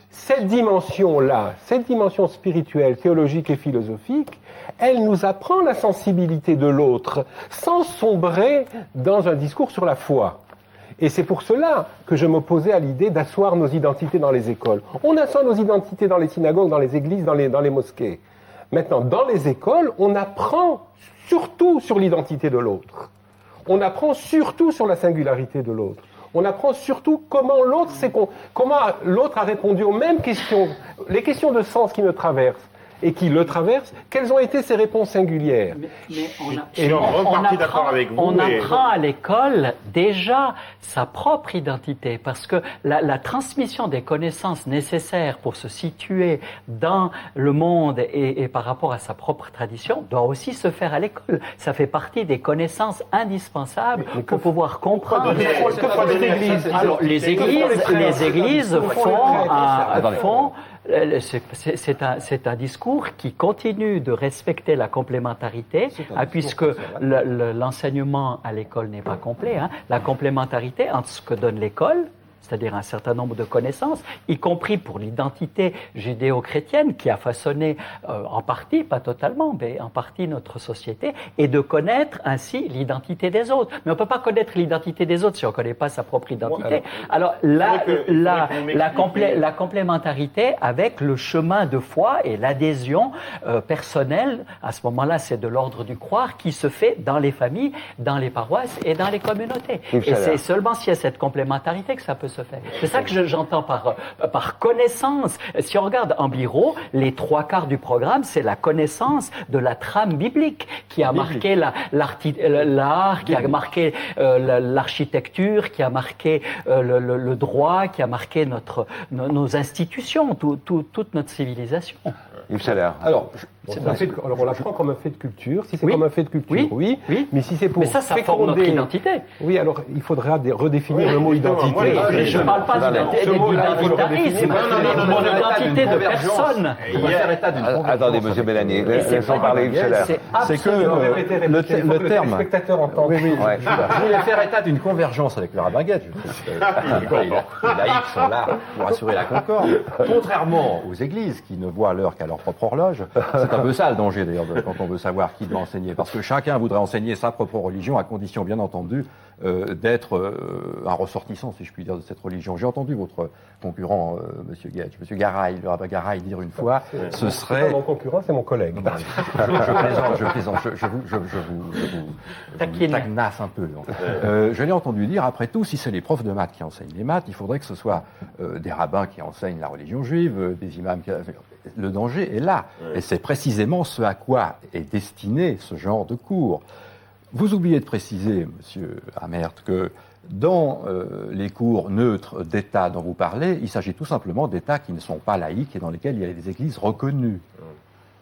cette dimension-là, cette dimension spirituelle, théologique et philosophique, elle nous apprend la sensibilité de l'autre, sans sombrer dans un discours sur la foi. Et c'est pour cela que je m'opposais à l'idée d'asseoir nos identités dans les écoles. On assoit nos identités dans les synagogues, dans les églises, dans les mosquées. Maintenant, dans les écoles, on apprend surtout sur l'identité de l'autre. On apprend surtout sur la singularité de l'autre. On apprend surtout comment l'autre a répondu aux mêmes questions, les questions de sens qui me traversent et qui le traversent, quelles ont été ses réponses singulières. On apprend à l'école déjà sa propre identité, parce que la transmission des connaissances nécessaires pour se situer dans le monde et par rapport à sa propre tradition doit aussi se faire à l'école. Ça fait partie des connaissances indispensables pour pouvoir comprendre. Alors, les églises font c'est un discours qui continue de respecter la complémentarité, puisque l'enseignement à l'école n'est pas complet. La complémentarité entre ce que donne l'école, c'est-à-dire un certain nombre de connaissances, y compris pour l'identité judéo-chrétienne qui a façonné en partie, pas totalement, mais en partie notre société, et de connaître ainsi l'identité des autres. Mais on ne peut pas connaître l'identité des autres si on ne connaît pas sa propre identité. Alors la complémentarité avec le chemin de foi et l'adhésion personnelle, à ce moment-là, c'est de l'ordre du croire qui se fait dans les familles, dans les paroisses et dans les communautés. Et c'est seulement s'il y a cette complémentarité que ça peut se faire. C'est ça que j'entends par connaissance. Si on regarde en Biro, les 3/4 du programme, c'est la connaissance de la trame biblique qui a marqué l'art, qui a marqué l'architecture, qui a marqué le droit, qui a marqué nos institutions, toute notre civilisation. Yves Salaire. Alors, on l'apprend comme un fait de culture. Si c'est comme un fait de culture, oui. Mais si c'est pour ça forme notre identité. Oui, alors il faudra redéfinir le mot identité. Je ne parle pas d'identitarisme, mon identité de personne. Attendez, monsieur Bellani, laissons parler Yves Salaire. C'est que le terme. Les spectateurs entendent. Je voulais faire état d'une convergence avec le rabbin Guedj. Les laïcs sont là pour assurer la concorde. Contrairement aux églises qui ne voient l'heure qu'à leur propre horloge, c'est un peu ça le danger d'ailleurs quand on veut savoir qui doit enseigner. Parce que chacun voudrait enseigner sa propre religion à condition bien entendu d'être un ressortissant, si je puis dire, de cette religion. J'ai entendu votre concurrent, monsieur Guedj, monsieur Garay, le rabbin Garay, dire une fois, ce serait... C'est pas mon concurrent, c'est mon collègue. Je plaisante, je vous tagnasse un peu. Je l'ai entendu dire, après tout, si c'est les profs de maths qui enseignent les maths, il faudrait que ce soit des rabbins qui enseignent la religion juive, des imams qui... Le danger est là. Et c'est précisément ce à quoi est destiné ce genre de cours. Vous oubliez de préciser, monsieur Amert, que dans les cours neutres d'État dont vous parlez, il s'agit tout simplement d'États qui ne sont pas laïques et dans lesquels il y a des églises reconnues.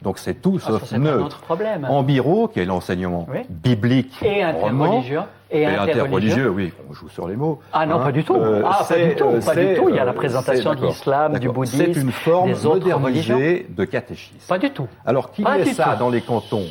Donc c'est tout sauf neutre. En Biro, qui est l'enseignement biblique, et interreligieux. Et interreligieux, oui, on joue sur les mots. Ah non, pas du tout. Pas du tout. Il y a la présentation de l'islam, du bouddhisme, c'est une forme des autres religions. de catéchisme. Pas du tout. Alors qu'il y ait ça dans les cantons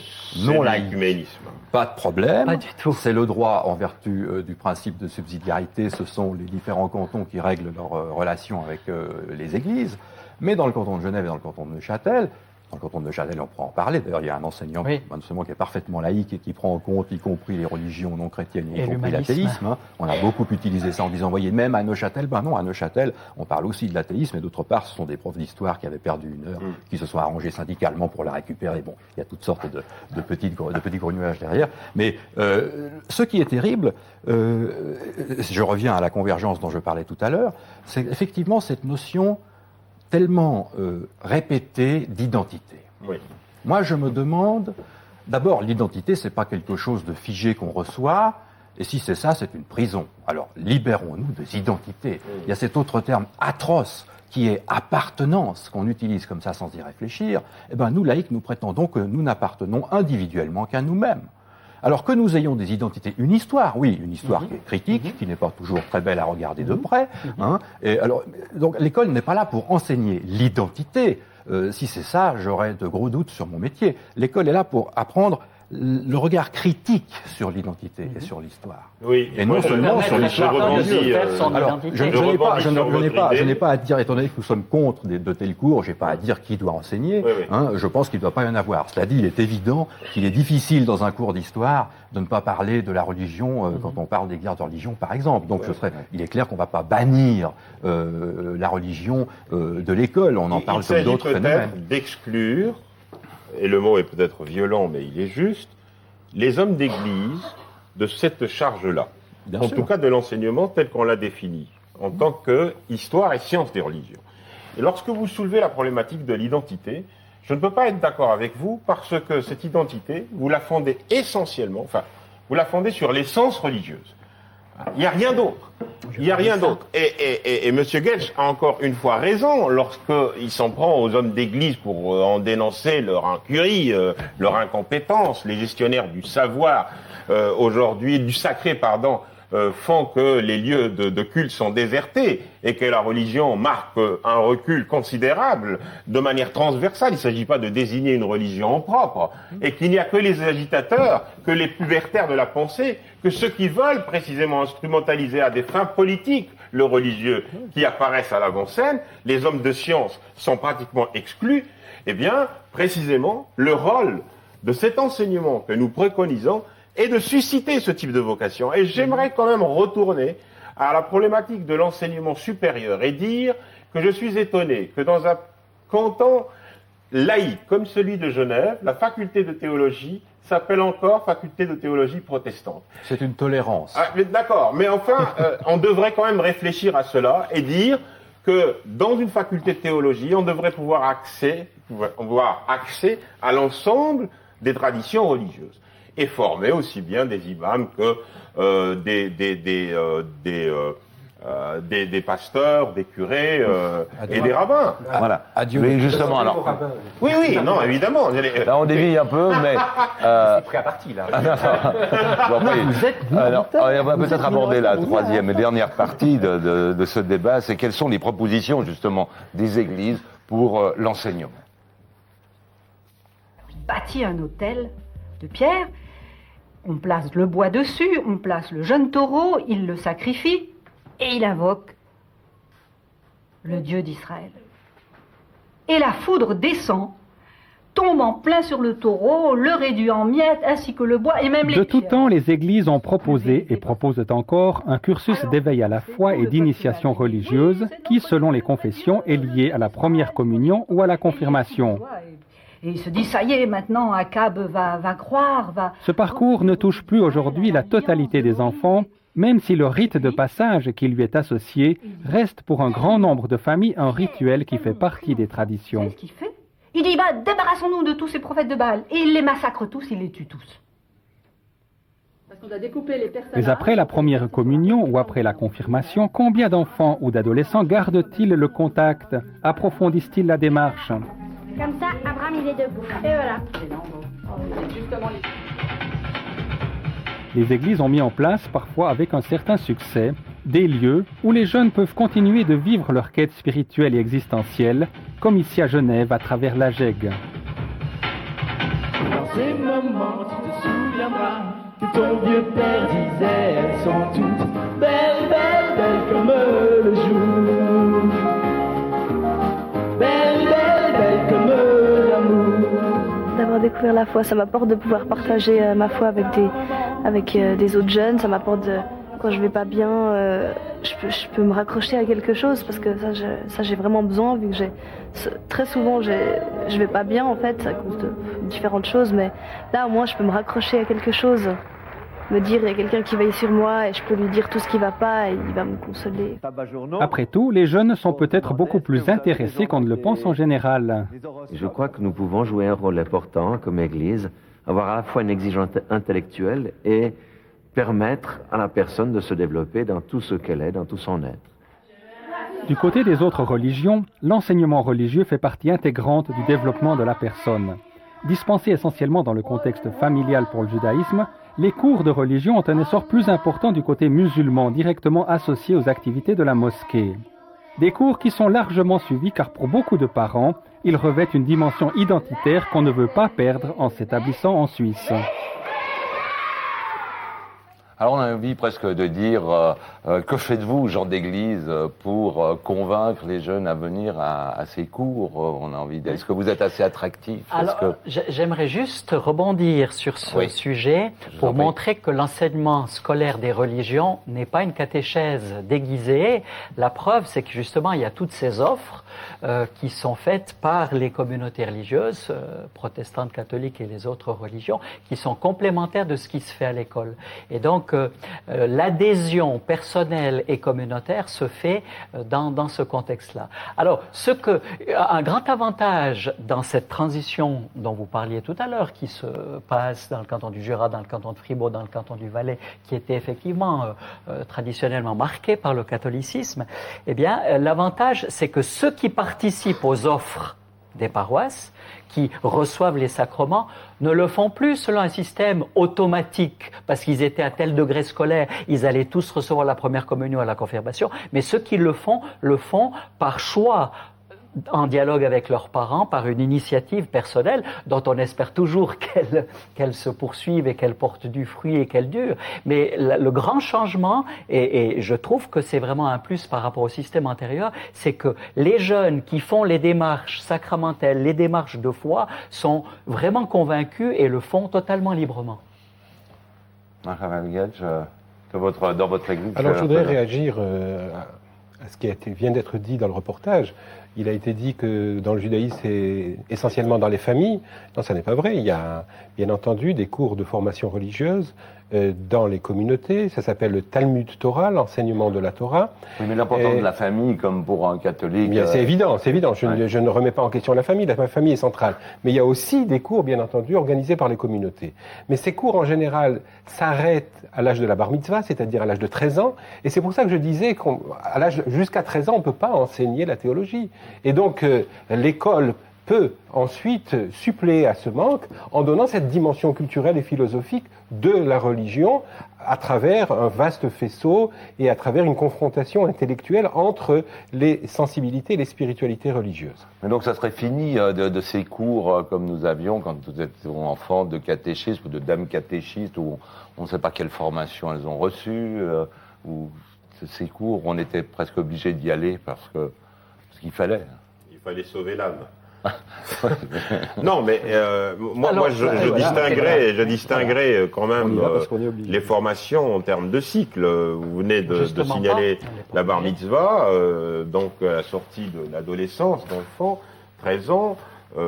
non laïcs, pas de problème. Pas du tout. C'est le droit en vertu du principe de subsidiarité. Ce sont les différents cantons qui règlent leurs relations avec les églises. Mais dans le canton de Genève et dans le canton de Neuchâtel, dans le canton de Neuchâtel, on pourra en parler. D'ailleurs, il y a un enseignant qui est parfaitement laïque et qui prend en compte, y compris les religions non chrétiennes, y compris l'athéisme. On a beaucoup utilisé ça en disant, voyez, même à Neuchâtel, ben non, à Neuchâtel, on parle aussi de l'athéisme, et d'autre part, ce sont des profs d'histoire qui avaient perdu une heure, qui se sont arrangés syndicalement pour la récupérer. Bon, il y a toutes sortes de petits grunuages derrière. Mais ce qui est terrible, je reviens à la convergence dont je parlais tout à l'heure, c'est effectivement cette notion tellement répétée d'identité. Oui. Moi, je me demande, d'abord, l'identité, c'est pas quelque chose de figé qu'on reçoit, et si c'est ça, c'est une prison. Alors, libérons-nous des identités. Il y a cet autre terme atroce qui est appartenance, qu'on utilise comme ça sans y réfléchir. Eh bien, nous, laïcs, nous prétendons que nous n'appartenons individuellement qu'à nous-mêmes. Alors que nous ayons des identités, une histoire, oui, une histoire qui est critique, qui n'est pas toujours très belle à regarder de près. Hein, et alors, donc l'école n'est pas là pour enseigner l'identité. Si c'est ça, j'aurais de gros doutes sur mon métier. L'école est là pour apprendre le regard critique sur l'identité et sur l'histoire. Oui, et non seulement sur l'histoire. Alors, je n'ai pas à dire, étant donné que nous sommes contre de tels cours, je n'ai pas à dire qui doit enseigner. Oui, oui. Hein, je pense qu'il ne doit pas y en avoir. Cela dit, il est évident qu'il est difficile dans un cours d'histoire de ne pas parler de la religion quand on parle des guerres de religion, par exemple. Donc, il est clair qu'on ne va pas bannir la religion de l'école. On en parle comme d'autres phénomènes. Il s'agit peut-être d'exclure, et le mot est peut-être violent, mais il est juste, les hommes d'église de cette charge-là. En tout cas de l'enseignement tel qu'on l'a défini, en tant que histoire et science des religions. Et lorsque vous soulevez la problématique de l'identité, je ne peux pas être d'accord avec vous parce que cette identité, vous la fondez essentiellement, enfin, vous la fondez sur l'essence religieuse. Il n'y a rien d'autre. Il n'y a rien d'autre. Et M. Gelsch a encore une fois raison lorsqu'il s'en prend aux hommes d'église pour en dénoncer leur incurie, leur incompétence, les gestionnaires du savoir aujourd'hui, du sacré, pardon, font que les lieux de culte sont désertés et que la religion marque un recul considérable de manière transversale. Il ne s'agit pas de désigner une religion en propre et qu'il n'y a que les agitateurs, que les pubertaires de la pensée, que ceux qui veulent précisément instrumentaliser à des fins politiques le religieux qui apparaissent à l'avant-scène. Les hommes de science sont pratiquement exclus. Eh bien, précisément, le rôle de cet enseignement que nous préconisons et de susciter ce type de vocation. Et j'aimerais quand même retourner à la problématique de l'enseignement supérieur et dire que je suis étonné que dans un canton laïque comme celui de Genève, la faculté de théologie s'appelle encore faculté de théologie protestante. C'est une tolérance. Ah, d'accord, mais enfin, on devrait quand même réfléchir à cela et dire que dans une faculté de théologie, on devrait pouvoir accès à l'ensemble des traditions religieuses. Et former aussi bien des imams que des pasteurs, des curés et des rabbins. Voilà. Adieu. Mais justement, alors. Oui, oui, non, évidemment. Là, on dévie un peu, mais. C'est prêt à partir, là. Alors, on va peut-être aborder la troisième et dernière partie de ce débat, c'est quelles sont les propositions, justement, des églises pour l'enseignement. Bâtit un autel de pierre. On place le bois dessus, on place le jeune taureau, il le sacrifie et il invoque le Dieu d'Israël. Et la foudre descend, tombe en plein sur le taureau, le réduit en miettes, ainsi que le bois et même les pierres. De tout pierres. temps, les églises ont proposé et proposent encore un cursus d'éveil à la foi et d'initiation religieuse qui, selon les confessions, est lié à la première communion ou à la confirmation. Et il se dit, ça y est, maintenant, Akab va croire, va... Ce parcours ne touche plus aujourd'hui la totalité des enfants, même si le rite de passage qui lui est associé reste pour un grand nombre de familles un rituel qui fait partie des traditions. C'est ce qu'il fait. Il dit, débarrassons-nous de tous ces prophètes de Baal. Et il les massacre tous, il les tue tous. Parce qu'on doit découper les personnages. Mais après la première communion ou après la confirmation, combien d'enfants ou d'adolescents gardent-ils le contact? Approfondissent-ils la démarche? Comme ça, Abraham, il est debout. Et voilà. Justement, Les églises ont mis en place, parfois avec un certain succès, des lieux où les jeunes peuvent continuer de vivre leur quête spirituelle et existentielle, comme ici à Genève, à travers la GEG. Dans ces moments, tu te souviendras que ton vieux père disait, elles sont toutes belles, belles, belles comme le jour. Belle, belle, belle comme l'amour. D'avoir découvert la foi, ça m'apporte de pouvoir partager ma foi avec des autres jeunes. Ça m'apporte, quand je vais pas bien, je peux me raccrocher à quelque chose parce que ça j'ai vraiment besoin vu que très souvent je vais pas bien en fait à cause de différentes choses. Mais là au moins je peux me raccrocher à quelque chose. me dire il y a quelqu'un qui veille sur moi et je peux lui dire tout ce qui va pas et il va me consoler. Après tout, les jeunes sont peut-être beaucoup plus intéressés qu'on ne le pense en général. Je crois que nous pouvons jouer un rôle important comme Église, avoir à la fois une exigence intellectuelle et permettre à la personne de se développer dans tout ce qu'elle est, dans tout son être. Du côté des autres religions, l'enseignement religieux fait partie intégrante du développement de la personne. Dispensés essentiellement dans le contexte familial pour le judaïsme, les cours de religion ont un essor plus important du côté musulman, directement associé aux activités de la mosquée. Des cours qui sont largement suivis car pour beaucoup de parents, ils revêtent une dimension identitaire qu'on ne veut pas perdre en s'établissant en Suisse. Alors on a envie presque de dire, que faites-vous, gens d'église, pour convaincre les jeunes à venir à ces cours? On a envie. Est-ce que vous êtes assez attractif? Alors, j'aimerais juste rebondir sur ce sujet pour montrer que l'enseignement scolaire des religions n'est pas une catéchèse déguisée. La preuve, c'est que justement, il y a toutes ces offres qui sont faites par les communautés religieuses, protestantes, catholiques et les autres religions, qui sont complémentaires de ce qui se fait à l'école. Et donc, l'adhésion personnelle et communautaire se fait dans ce contexte-là. Alors, un grand avantage dans cette transition dont vous parliez tout à l'heure, qui se passe dans le canton du Jura, dans le canton de Fribourg, dans le canton du Valais, qui était effectivement traditionnellement marqué par le catholicisme, eh bien, l'avantage, c'est que ceux qui participent aux offres des paroisses, qui reçoivent les sacrements, ne le font plus selon un système automatique, parce qu'ils étaient à tel degré scolaire, ils allaient tous recevoir la première communion à la confirmation, mais ceux qui le font par choix, en dialogue avec leurs parents, par une initiative personnelle, dont on espère toujours qu'elle se poursuive et qu'elle porte du fruit et qu'elle dure. Mais le grand changement, et je trouve que c'est vraiment un plus par rapport au système antérieur, c'est que les jeunes qui font les démarches sacramentelles, les démarches de foi, sont vraiment convaincus et le font totalement librement. Dans votre église. Alors je voudrais réagir à ce qui vient d'être dit dans le reportage. Il a été dit que dans le judaïsme, c'est essentiellement dans les familles. Non, ça n'est pas vrai. Il y a bien entendu des cours de formation religieuse dans les communautés. Ça s'appelle le Talmud Torah, l'enseignement de la Torah. Oui, mais l'importance de la famille, comme pour un catholique... C'est évident, c'est évident. Je ne remets pas en question la famille est centrale. Mais il y a aussi des cours, bien entendu, organisés par les communautés. Mais ces cours, en général, s'arrêtent à l'âge de la bar mitzvah, c'est-à-dire à l'âge de 13 ans. Et c'est pour ça que je disais qu'à l'âge jusqu'à 13 ans, on ne peut pas enseigner la théologie. Et donc, l'école peut ensuite suppléer à ce manque en donnant cette dimension culturelle et philosophique de la religion à travers un vaste faisceau et à travers une confrontation intellectuelle entre les sensibilités et les spiritualités religieuses. Mais donc ça serait fini de ces cours comme nous avions quand nous étions enfants de catéchisme ou de dames catéchistes où on ne sait pas quelle formation elles ont reçue, ou ces cours on était presque obligé d'y aller parce qu'il fallait. Il fallait sauver l'âme. Non, mais moi je distinguerais quand même les formations en termes de cycle. Vous venez de signaler la bar mitzvah, donc à la sortie de l'adolescence d'enfant, 13 ans.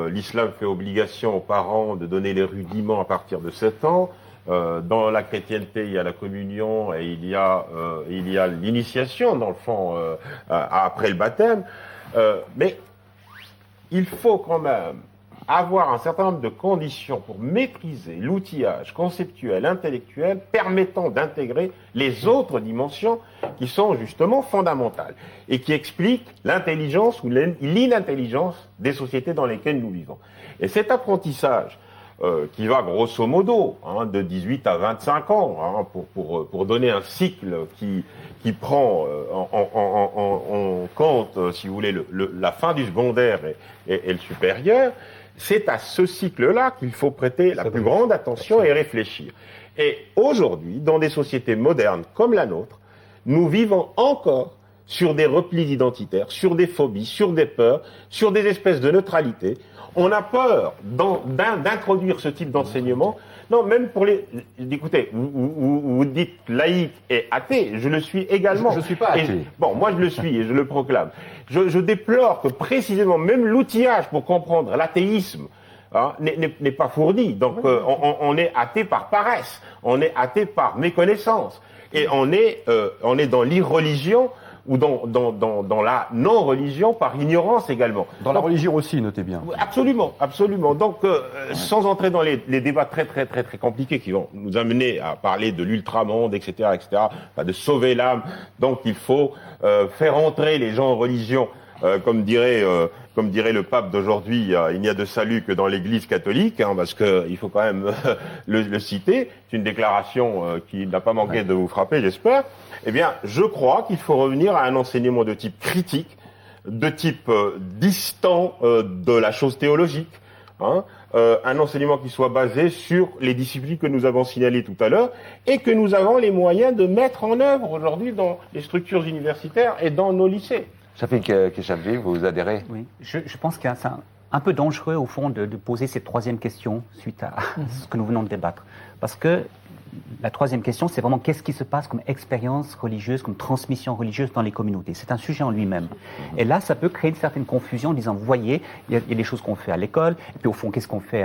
L'islam fait obligation aux parents de donner les rudiments à partir de 7 ans. Dans la chrétienté, il y a la communion et il y a l'initiation d'enfant après le baptême. Mais il faut quand même avoir un certain nombre de conditions pour maîtriser l'outillage conceptuel, intellectuel, permettant d'intégrer les autres dimensions qui sont justement fondamentales et qui expliquent l'intelligence ou l'inintelligence des sociétés dans lesquelles nous vivons. Et cet apprentissage qui va grosso modo de 18 à 25 ans, pour donner un cycle qui prend en compte, si vous voulez, la fin du secondaire et le supérieur, c'est à ce cycle-là qu'il faut prêter la plus grande attention et réfléchir. Et aujourd'hui, dans des sociétés modernes comme la nôtre, nous vivons encore sur des replis identitaires, sur des phobies, sur des peurs, sur des espèces de neutralité. On a peur d'introduire ce type d'enseignement. Non, même pour les... Écoutez, vous dites laïque et athée, je le suis également. Je ne suis pas athée. Bon, moi je le suis et je le proclame. Je déplore que précisément, même l'outillage pour comprendre l'athéisme n'est pas fourni. Donc on est athée par paresse, on est athée par méconnaissance, et on est dans l'irreligion ou dans la non-religion par ignorance également. Dans la religion aussi, notez bien. Absolument, absolument. Donc, sans entrer dans les débats très compliqués qui vont nous amener à parler de l'ultramonde, etc., enfin, de sauver l'âme, donc il faut faire entrer les gens en religion, comme dirait le pape d'aujourd'hui, il n'y a de salut que dans l'Église catholique, parce que il faut quand même le citer. C'est une déclaration qui n'a pas manqué de vous frapper, j'espère. Eh bien, je crois qu'il faut revenir à un enseignement de type critique, de type distant de la chose théologique, un enseignement qui soit basé sur les disciplines que nous avons signalées tout à l'heure et que nous avons les moyens de mettre en œuvre aujourd'hui dans les structures universitaires et dans nos lycées. Chafik Keshavji, vous adhérez? Oui, je pense que c'est un peu dangereux au fond de poser cette troisième question suite à ce que nous venons de débattre. Parce que la troisième question, c'est vraiment qu'est-ce qui se passe comme expérience religieuse, comme transmission religieuse dans les communautés. C'est un sujet en lui-même. Et là, ça peut créer une certaine confusion en disant, vous voyez, il y a des choses qu'on fait à l'école, et puis au fond, qu'est-ce qu'on fait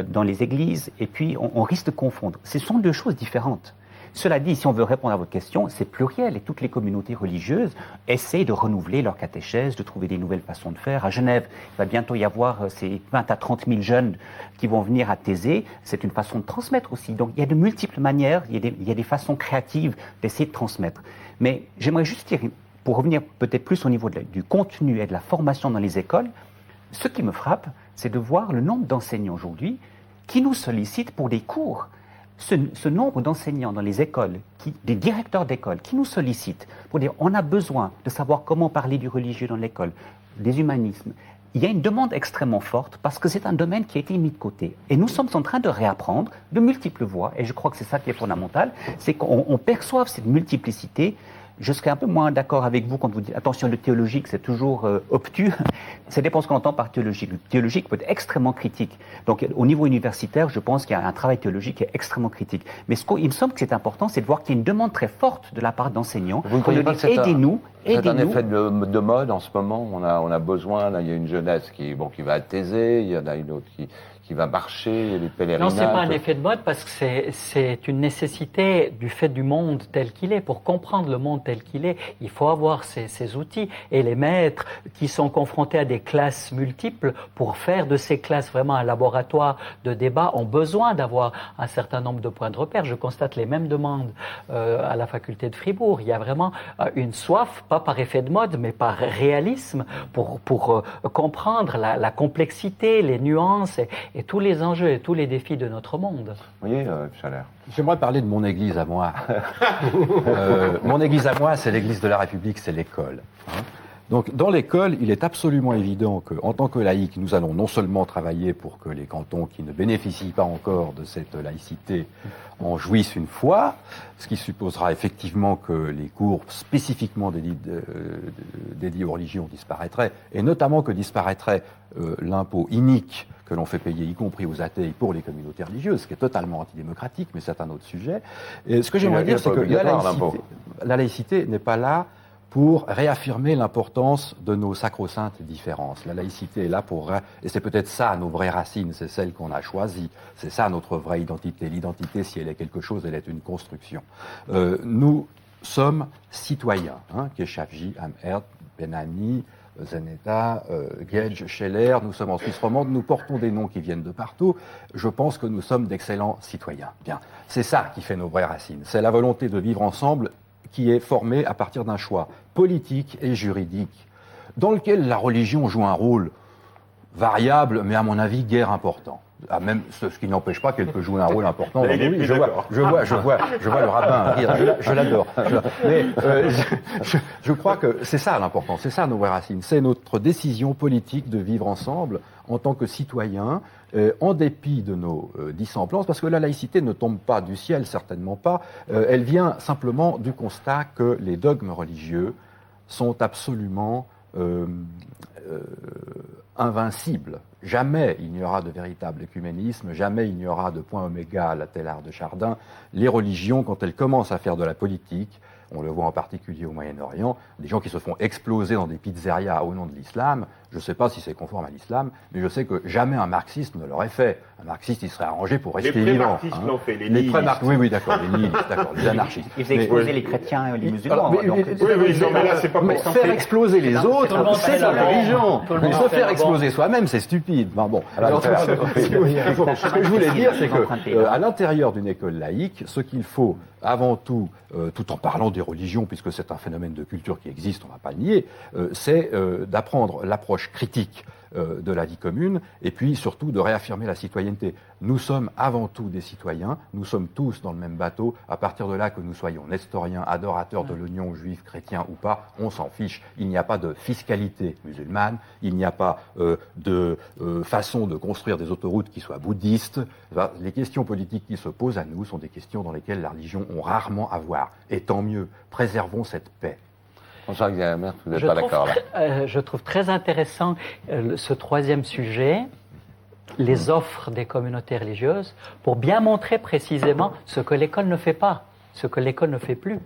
dans les églises, et puis on risque de confondre. Ce sont deux choses différentes. Cela dit, si on veut répondre à votre question, c'est pluriel et toutes les communautés religieuses essayent de renouveler leur catéchèse, de trouver des nouvelles façons de faire. À Genève, il va bientôt y avoir ces 20 à 30 000 jeunes qui vont venir à Thésée. C'est une façon de transmettre aussi. Donc il y a de multiples manières, il y a des façons créatives d'essayer de transmettre. Mais j'aimerais juste dire, pour revenir peut-être plus au niveau du contenu et de la formation dans les écoles, ce qui me frappe, c'est de voir le nombre d'enseignants aujourd'hui qui nous sollicitent pour des cours. Ce nombre d'enseignants dans les écoles, des directeurs d'école, qui nous sollicitent pour dire on a besoin de savoir comment parler du religieux dans l'école, des humanismes. Il y a une demande extrêmement forte parce que c'est un domaine qui a été mis de côté. Et nous sommes en train de réapprendre de multiples voies, et je crois que c'est ça qui est fondamental, c'est qu'on perçoive cette multiplicité. Je serais un peu moins d'accord avec vous quand vous dites attention, le théologique c'est toujours obtus. Ça dépend ce qu'on entend par théologique. Le théologique peut être extrêmement critique. Donc au niveau universitaire, je pense qu'il y a un travail théologique qui est extrêmement critique. Mais il me semble que c'est important, c'est de voir qu'il y a une demande très forte de la part d'enseignants. Vous ne croyez pas que c'est aidez-nous. un effet de mode en ce moment? On a besoin, là, il y a une jeunesse qui va à Thésée, il y en a une autre qui va marcher, il y a des pèlerinages. Non, c'est pas un effet de mode parce que c'est une nécessité du fait du monde tel qu'il est. Pour comprendre le monde tel qu'il est, il faut avoir ces outils. Et les maîtres qui sont confrontés à des classes multiples, pour faire de ces classes vraiment un laboratoire de débat, ont besoin d'avoir un certain nombre de points de repère. Je constate les mêmes demandes à la faculté de Fribourg. Il y a vraiment une soif, pas par effet de mode, mais par réalisme, pour comprendre la complexité, les nuances et tous les enjeux et tous les défis de notre monde. Oui, Chalère. J'aimerais parler de mon église à moi. Mon église à moi, c'est l'église de la République, c'est l'école. Donc, dans l'école, il est absolument évident qu'en tant que laïcs, nous allons non seulement travailler pour que les cantons qui ne bénéficient pas encore de cette laïcité en jouissent une fois, ce qui supposera effectivement que les cours spécifiquement dédiés aux religions disparaîtraient, et notamment que disparaîtrait l'impôt inique que l'on fait payer, y compris aux athées, pour les communautés religieuses, ce qui est totalement antidémocratique, mais c'est un autre sujet. Et ce que j'aimerais dire, c'est que la laïcité n'est pas là pour réaffirmer l'importance de nos sacro-saintes différences. La laïcité est là et c'est peut-être ça nos vraies racines, c'est celle qu'on a choisie, c'est ça notre vraie identité. L'identité, si elle est quelque chose, elle est une construction. Nous sommes citoyens, Keshavji, Amherd, Benami, Zeneta, Gedge, Scheller, nous sommes en Suisse romande, nous portons des noms qui viennent de partout. Je pense que nous sommes d'excellents citoyens. Bien, c'est ça qui fait nos vraies racines. C'est la volonté de vivre ensemble qui est formée à partir d'un choix politique et juridique, dans lequel la religion joue un rôle variable, mais à mon avis guère important. Même ce qui n'empêche pas qu'elle peut jouer un rôle important. Oui, je vois le rabbin rire, je l'adore. Mais je crois que c'est ça l'important, c'est ça nos vraies racines, c'est notre décision politique de vivre ensemble en tant que citoyens, en dépit de nos dissemblances, parce que la laïcité ne tombe pas du ciel, certainement pas, elle vient simplement du constat que les dogmes religieux sont absolument invincibles jamais il n'y aura de véritable œcuménisme, jamais il n'y aura de point oméga à la Teilhard de Chardin. Les religions, quand elles commencent à faire de la politique, on le voit en particulier au Moyen-Orient, des gens qui se font exploser dans des pizzerias au nom de l'islam. Je ne sais pas si c'est conforme à l'islam, mais je sais que jamais un marxiste ne l'aurait fait. Un marxiste, il serait arrangé pour rester vivant. Les pré-marxistes l'ont fait, les nihilistes. Oui, d'accord, les nihilistes, d'accord, les anarchistes. Ils faisaient exploser les chrétiens et les musulmans. Oui, mais là, c'est pas mais faire exploser les autres, c'est la religion. Mais se faire exploser soi-même, c'est stupide. Bon, alors, ce que je voulais dire, c'est que à l'intérieur d'une école laïque, ce qu'il faut avant tout, tout en parlant des religions, puisque c'est un phénomène de culture qui existe, on ne va pas le nier, c'est d'apprendre l'approche critique de la vie commune, et puis surtout de réaffirmer la citoyenneté. Nous sommes avant tout des citoyens, nous sommes tous dans le même bateau, à partir de là que nous soyons nestoriens, adorateurs de l'oignon, juifs, chrétiens ou pas, on s'en fiche. Il n'y a pas de fiscalité musulmane, il n'y a pas de façon de construire des autoroutes qui soient bouddhistes. Les questions politiques qui se posent à nous sont des questions dans lesquelles la religion ont rarement à voir. Et tant mieux, préservons cette paix. Jean-Jacques Diamert, vous n'êtes pas d'accord là. Je trouve très intéressant ce troisième sujet, les offres des communautés religieuses, pour bien montrer précisément ce que l'école ne fait pas, ce que l'école ne fait plus.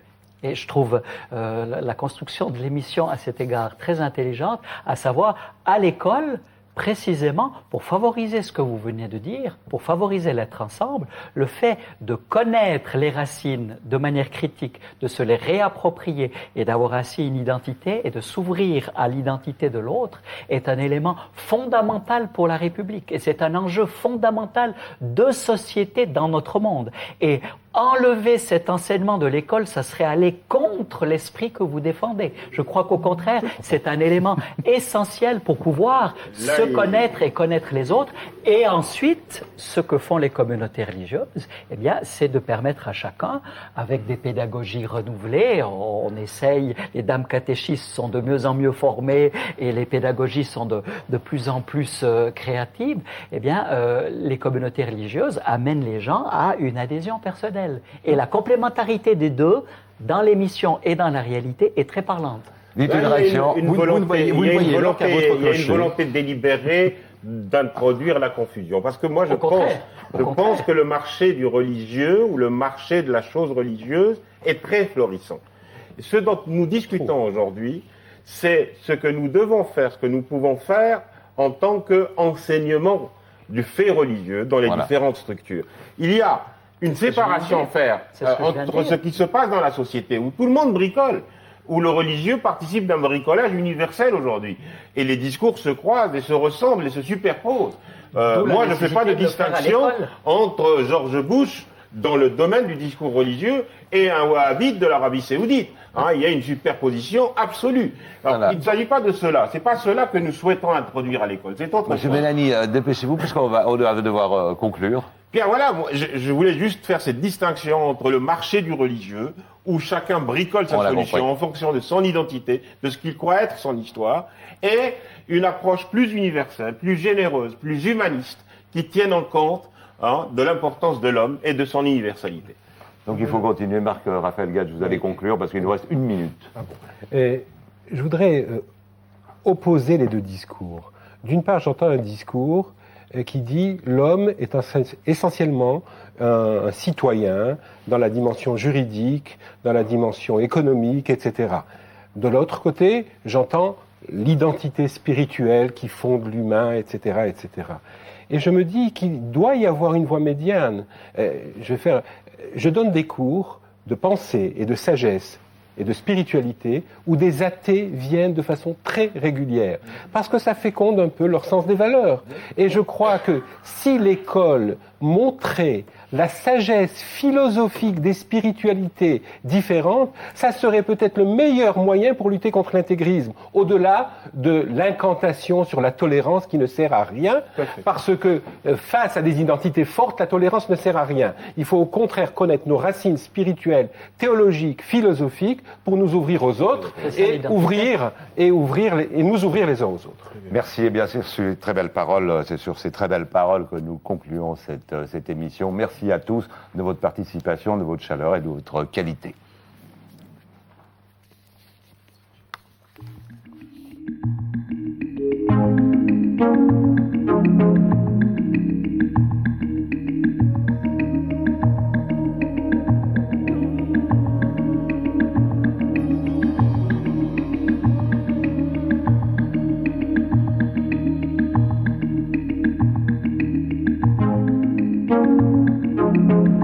Et je trouve la construction de l'émission à cet égard très intelligente, à savoir, à l'école, précisément pour favoriser ce que vous venez de dire, pour favoriser l'être ensemble, le fait de connaître les racines de manière critique, de se les réapproprier et d'avoir ainsi une identité et de s'ouvrir à l'identité de l'autre est un élément fondamental pour la République et c'est un enjeu fondamental de société dans notre monde. Et enlever cet enseignement de l'école, ça serait aller contre l'esprit que vous défendez. Je crois qu'au contraire, c'est un élément essentiel pour pouvoir se connaître et connaître les autres. Et ensuite, ce que font les communautés religieuses, eh bien, c'est de permettre à chacun, avec des pédagogies renouvelées, on essaye, les dames catéchistes sont de mieux en mieux formées et les pédagogies sont de plus en plus créatives, eh bien, les communautés religieuses amènent les gens à une adhésion personnelle. Et la complémentarité des deux, dans l'émission et dans la réalité, est très parlante. Dites une réaction. Il y a une volonté délibérée d'introduire la confusion. Parce que moi, je pense que le marché du religieux ou le marché de la chose religieuse est très florissant. Et ce dont nous discutons aujourd'hui, c'est ce que nous devons faire, ce que nous pouvons faire en tant qu'enseignement du fait religieux dans les différentes structures. Il y a une séparation à faire entre ce qui se passe dans la société, où tout le monde bricole, où le religieux participe d'un bricolage universel aujourd'hui. Et les discours se croisent et se ressemblent et se superposent. Moi, je ne fais pas de distinction entre George Bush, dans le domaine du discours religieux, et un wahhabite de l'Arabie Saoudite. Il y a une superposition absolue. Alors, il ne s'agit pas de cela. C'est pas cela que nous souhaitons introduire à l'école. C'est autre chose. Monsieur Bellamy, dépêchez-vous, puisqu'on va devoir conclure. Bien voilà, je voulais juste faire cette distinction entre le marché du religieux, où chacun bricole sa solution en fonction de son identité, de ce qu'il croit être son histoire, et une approche plus universelle, plus généreuse, plus humaniste, qui tienne en compte de l'importance de l'homme et de son universalité. Donc il faut continuer. Marc Raphaël Gage, vous allez conclure parce qu'il nous reste 1 minute. Je voudrais opposer les deux discours. D'une part, j'entends un discours qui dit l'homme est essentiellement un citoyen dans la dimension juridique, dans la dimension économique, etc. De l'autre côté, j'entends l'identité spirituelle qui fonde l'humain, etc., etc. Et je me dis qu'il doit y avoir une voie médiane. Je donne des cours de pensée et de sagesse et de spiritualité où des athées viennent de façon très régulière, parce que ça féconde un peu leur sens des valeurs. Et je crois que si l'école montrait la sagesse philosophique des spiritualités différentes, ça serait peut-être le meilleur moyen pour lutter contre l'intégrisme, au-delà de l'incantation sur la tolérance qui ne sert à rien, parce que face à des identités fortes, la tolérance ne sert à rien. Il faut au contraire connaître nos racines spirituelles, théologiques, philosophiques, pour nous ouvrir aux autres et nous ouvrir les uns aux autres. Merci, et bien c'est sur ces très belles paroles, c'est sur ces très belles paroles que nous concluons cette émission. Merci à tous de votre participation, de votre chaleur et de votre qualité. you.